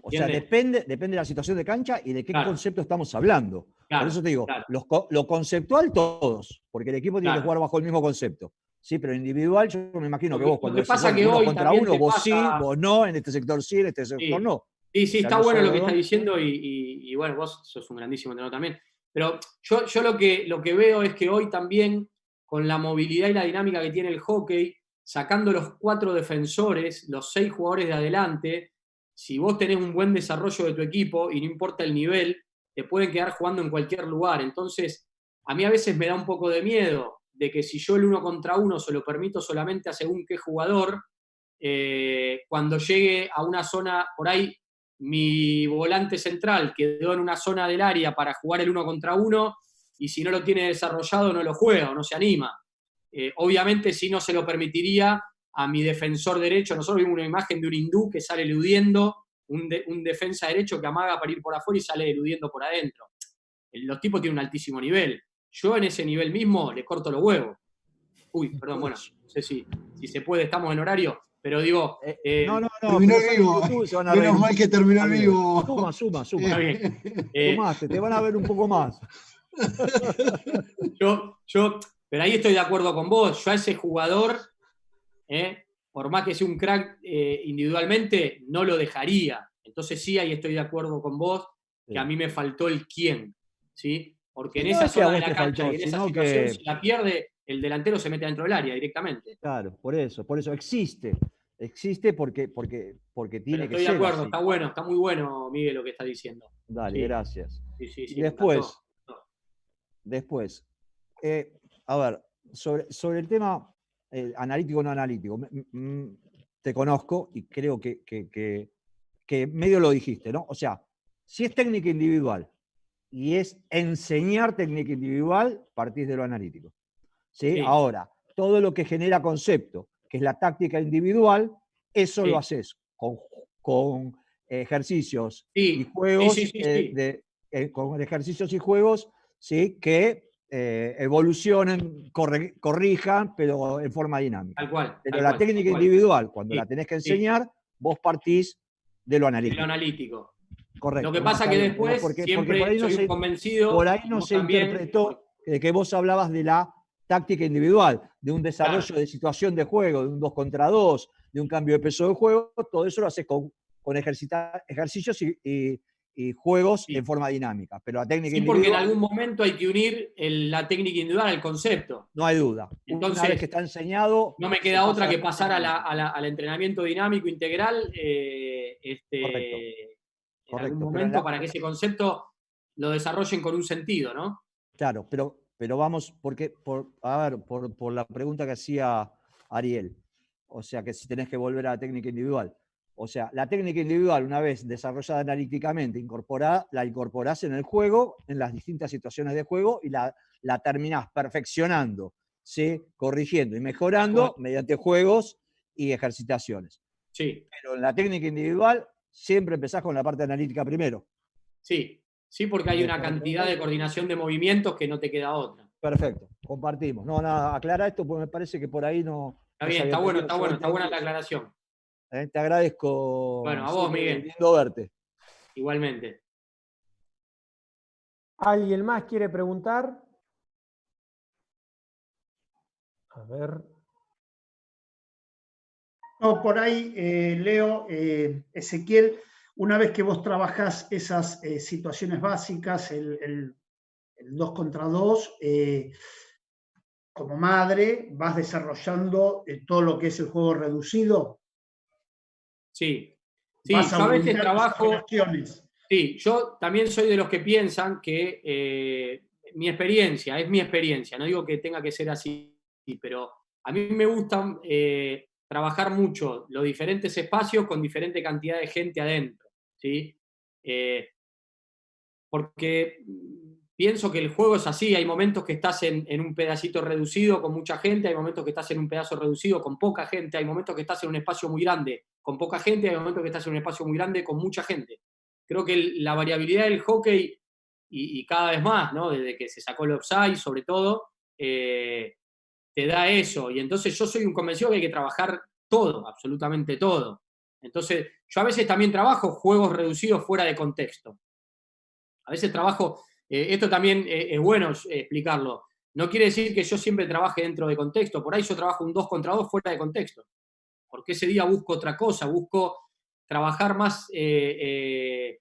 O sea, depende de la situación de cancha y de qué concepto estamos hablando. Por eso te digo, lo conceptual todos, porque el equipo tiene que jugar bajo el mismo concepto. Sí, pero individual yo me imagino que vos cuando decís uno contra uno, vos sí, vos no, en este sector sí, en este sector no. Sí, o sea, está bueno lo que está diciendo, y bueno, vos sos un grandísimo entrenador también. Pero yo lo que veo es que hoy también, con la movilidad y la dinámica que tiene el hockey, sacando los 4 defensores, los 6 jugadores de adelante, si vos tenés un buen desarrollo de tu equipo y no importa el nivel, te pueden quedar jugando en cualquier lugar. Entonces, a mí a veces me da un poco de miedo de que si yo el 1 contra 1 se lo permito solamente a según qué jugador, cuando llegue a una zona, por ahí mi volante central quedó en una zona del área para jugar el 1 contra 1, y si no lo tiene desarrollado no lo juega o no se anima. Obviamente sí no se lo permitiría a mi defensor derecho. Nosotros vimos una imagen de un hindú que sale eludiendo, un defensa derecho que amaga para ir por afuera y sale eludiendo por adentro. Los tipos tienen un altísimo nivel. Yo en ese nivel mismo le corto los huevos. Uy, perdón, bueno, no sé si se puede, estamos en horario, pero digo... no, Terminó pero el vivo. YouTube se van a reír Menos un mal que poco. terminó el vivo. Suma. Está bien. Sumaste, te van a ver un poco más. Pero ahí estoy de acuerdo con vos. Yo a ese jugador, por más que sea un crack individualmente, no lo dejaría. Entonces sí, ahí estoy de acuerdo con vos, que a mí me faltó el quién, ¿sí? Porque en No esa es que a zona de vos la te cancha faltó, y en esa sino situación, que- si la pierde, el delantero se mete dentro del área directamente. Claro, por eso existe. Existe porque Pero tiene que estoy de ser acuerdo, así. está bueno, está muy bueno, Miguel, lo que está diciendo. Dale, Sí, gracias. sí, Y me encantó. después, a ver, sobre el tema analítico o no analítico, te conozco y creo que medio lo dijiste, ¿no? O sea, si es técnica individual y es enseñar técnica individual, partís de lo analítico. ¿Sí? Sí. Ahora, todo lo que genera concepto, que es la táctica individual, eso Sí. lo haces con ejercicios Sí, y juegos, sí. con ejercicios y juegos, ¿sí? Que evolucionen, corrijan, pero en forma dinámica. Tal cual. Pero tal la cual, técnica tal cual. individual, cuando Sí, la tenés que sí. enseñar, vos partís de lo De analítico. lo analítico. Correcto. Lo que ¿no? pasa Está que bien, después porque siempre por ahí no soy un convencido, por ahí y no vos se también, interpretó de que vos hablabas de la táctica individual, de un desarrollo Claro. de situación de juego, de un 2 contra 2, de un cambio de peso de juego, todo eso lo haces con ejercicios y juegos Sí. en forma dinámica. Pero la técnica Sí, porque en individual, algún momento hay que unir la técnica individual al concepto. no hay duda. Una vez Entonces, que está enseñado, no me se queda pasa otra a la que pasar técnica. al entrenamiento dinámico integral Correcto. en algún Correcto. Pero momento para que ese concepto lo desarrollen con un sentido, ¿no? claro, pero vamos, por la pregunta que hacía Ariel, o sea, que si tenés que volver a la técnica individual. O sea, la técnica individual, una vez desarrollada analíticamente, la incorporás en el juego, en las distintas situaciones de juego, y la terminás perfeccionando, ¿sí? Corrigiendo y mejorando mediante juegos y ejercitaciones. Sí, Pero en la técnica individual, siempre empezás con la parte analítica primero. sí, porque hay una cantidad de coordinación de movimientos que no te queda otra. Perfecto, compartimos. No, nada, aclara esto porque me parece que por ahí no. Está no se bien, había está bueno, entendido. está Yo bueno, está buena entendí la eso. aclaración. Te agradezco. Bueno, a vos, Miguel. Lindo verte. Igualmente. ¿Alguien más quiere preguntar? A ver. No, por ahí, Leo, Ezequiel, una vez que vos trabajás esas situaciones básicas, el 2 contra 2, como madre, vas desarrollando todo lo que es el juego reducido. Sí, Vas yo a veces aumentando esas trabajo. relaciones. Sí, yo también soy de los que piensan que mi experiencia, es mi experiencia, no digo que tenga que ser así, pero a mí me gusta trabajar mucho los diferentes espacios con diferente cantidad de gente adentro, ¿sí? Porque pienso que el juego es así, hay momentos que estás en un pedacito reducido con mucha gente, hay momentos que estás en un pedazo reducido con poca gente, hay momentos que estás en un espacio muy grande con poca gente, hay momentos que estás en un espacio muy grande con mucha gente. Creo que la variabilidad del hockey, y cada vez más, ¿no? Desde que se sacó el offside, sobre todo, te da eso. Y entonces yo soy un convencido que hay que trabajar todo, absolutamente todo. Entonces, yo a veces también trabajo juegos reducidos fuera de contexto. A veces trabajo, esto también es bueno explicarlo. No quiere decir que yo siempre trabaje dentro de contexto. Por ahí yo trabajo un 2 contra 2 fuera de contexto. Porque ese día busco otra cosa, busco trabajar más el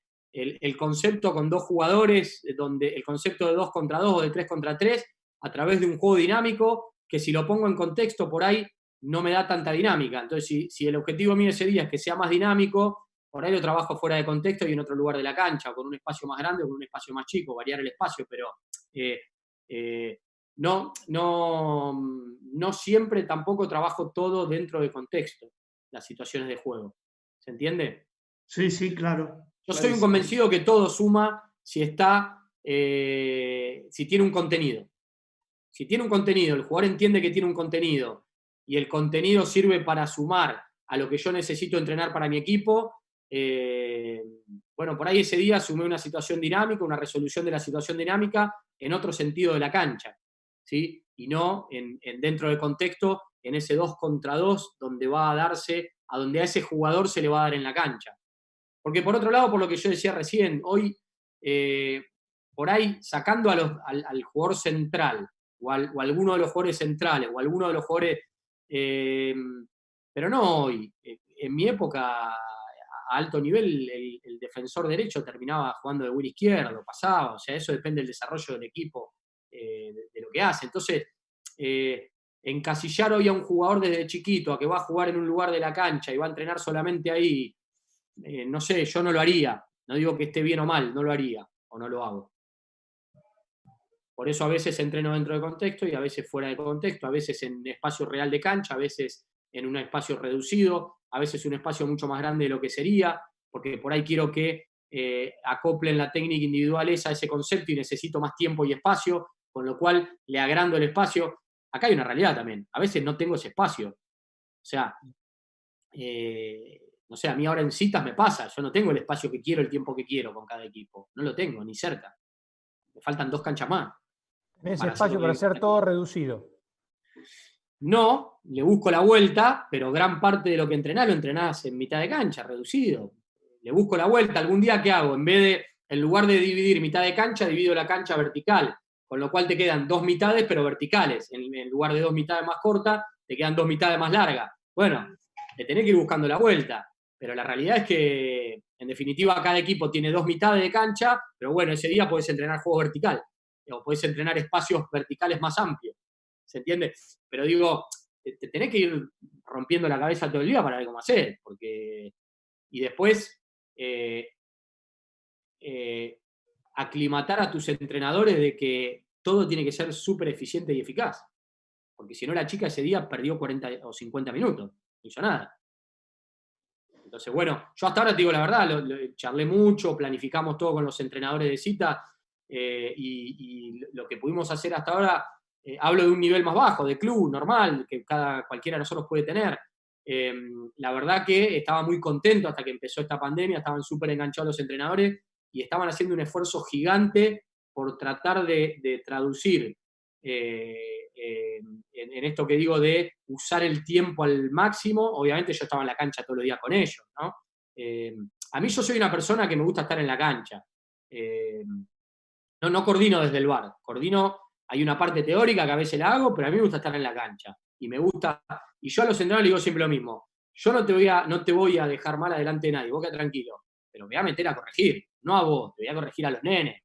concepto con dos jugadores, donde el concepto de 2 contra 2 o de 3 contra 3, a través de un juego dinámico, que si lo pongo en contexto por ahí no me da tanta dinámica. Entonces, si el objetivo mío ese día es que sea más dinámico, por ahí lo trabajo fuera de contexto y en otro lugar de la cancha, o con un espacio más grande o con un espacio más chico, variar el espacio, pero no siempre tampoco trabajo todo dentro de contexto, las situaciones de juego. ¿Se entiende? Sí, sí, claro. Yo soy un convencido que todo suma si tiene un contenido. Si tiene un contenido, el jugador entiende que tiene un contenido y el contenido sirve para sumar a lo que yo necesito entrenar para mi equipo, bueno, por ahí ese día sumé una situación dinámica, una resolución de la situación dinámica en otro sentido de la cancha, ¿sí? Y no dentro del contexto, en ese 2 contra 2, donde va a darse, a donde a ese jugador se le va a dar en la cancha. Porque por otro lado, por lo que yo decía recién, hoy, por ahí, sacando al jugador central, o alguno de los jugadores centrales, o alguno de los jugadores, pero no hoy. En mi época, a alto nivel, el defensor derecho terminaba jugando de win izquierdo, pasaba, o sea, eso depende del desarrollo del equipo, de lo que hace. Entonces, encasillar hoy a un jugador desde chiquito a que va a jugar en un lugar de la cancha y va a entrenar solamente ahí, no sé, yo no lo haría. No digo que esté bien o mal, no lo haría o no lo hago. Por eso a veces entreno dentro de contexto y a veces fuera de contexto, a veces en espacio real de cancha, a veces en un espacio reducido, a veces un espacio mucho más grande de lo que sería, porque por ahí quiero que acoplen la técnica individual a ese concepto y necesito más tiempo y espacio, con lo cual le agrando el espacio. Acá hay una realidad también, a veces no tengo ese espacio. O sea, no sé, a mí ahora en citas me pasa, yo no tengo el espacio que quiero, el tiempo que quiero con cada equipo, no lo tengo, ni cerca. Me faltan 2 canchas más. Tenés espacio para hacer todo reducido. No, le busco la vuelta, pero gran parte de lo que entrenás lo entrenás en mitad de cancha, reducido. Le busco la vuelta. Algún día, ¿qué hago? En lugar de dividir mitad de cancha, divido la cancha vertical, con lo cual te quedan 2 mitades, pero verticales. En lugar de 2 mitades más cortas, te quedan 2 mitades más largas. Bueno, le tenés que ir buscando la vuelta. Pero la realidad es que, en definitiva, cada equipo tiene 2 mitades de cancha, pero bueno, ese día podés entrenar juego vertical, o podés entrenar espacios verticales más amplios. ¿Se entiende? Pero digo, te tenés que ir rompiendo la cabeza todo el día para ver cómo hacer, porque... Y después, aclimatar a tus entrenadores de que todo tiene que ser súper eficiente y eficaz. Porque si no, la chica ese día perdió 40 o 50 minutos, no hizo nada. Entonces, bueno, yo hasta ahora te digo la verdad, charlé mucho, planificamos todo con los entrenadores de cita, y lo que pudimos hacer hasta ahora, hablo de un nivel más bajo, de club, normal, que cualquiera de nosotros puede tener. La verdad que estaba muy contento hasta que empezó esta pandemia, estaban súper enganchados los entrenadores y estaban haciendo un esfuerzo gigante por tratar de traducir en esto que digo de usar el tiempo al máximo. Obviamente yo estaba en la cancha todos los días con ellos, ¿no? A mí yo soy una persona que me gusta estar en la cancha. No coordino desde el bar, hay una parte teórica que a veces la hago, pero a mí me gusta estar en la cancha. Y me gusta, y yo a los entrenadores les digo siempre lo mismo, yo no te voy a dejar mal adelante de nadie, vos quedá tranquilo, pero me voy a meter a corregir, no a vos, te voy a corregir a los nenes,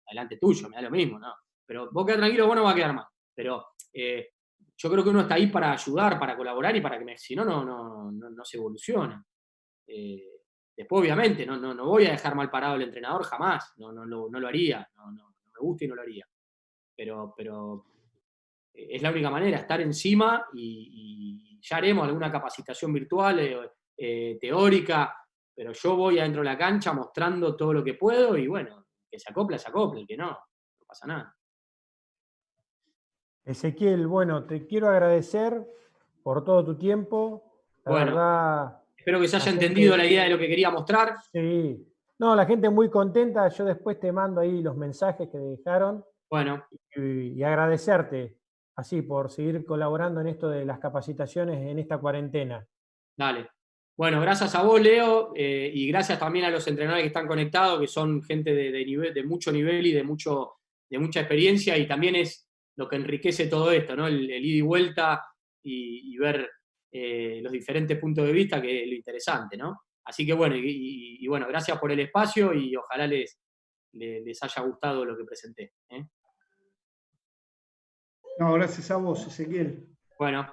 adelante tuyo, me da lo mismo, ¿no? Pero vos quedá tranquilo, vos no vas a quedar mal. Pero yo creo que uno está ahí para ayudar, para colaborar y para que si no, no se evoluciona. Después, obviamente, no voy a dejar mal parado al entrenador jamás, no lo haría, no me gusta y no lo haría. Pero es la única manera, estar encima y ya haremos alguna capacitación virtual, teórica, pero yo voy adentro de la cancha mostrando todo lo que puedo y bueno, que se acople, el que no pasa nada. Ezequiel, bueno, te quiero agradecer por todo tu tiempo. La verdad, espero que se haya entendido la idea de lo que quería mostrar. Sí. No, la gente muy contenta. Yo después te mando ahí los mensajes que dejaron. Bueno. Y agradecerte así por seguir colaborando en esto de las capacitaciones en esta cuarentena. Dale. Bueno, gracias a vos, Leo, y gracias también a los entrenadores que están conectados, que son gente de mucho nivel y de mucha experiencia, y también es lo que enriquece todo esto, ¿no? El ida y vuelta y ver los diferentes puntos de vista, que es lo interesante, ¿no? Así que bueno, y bueno, gracias por el espacio y ojalá les haya gustado lo que presenté. No, gracias a vos, Ezequiel. Bueno.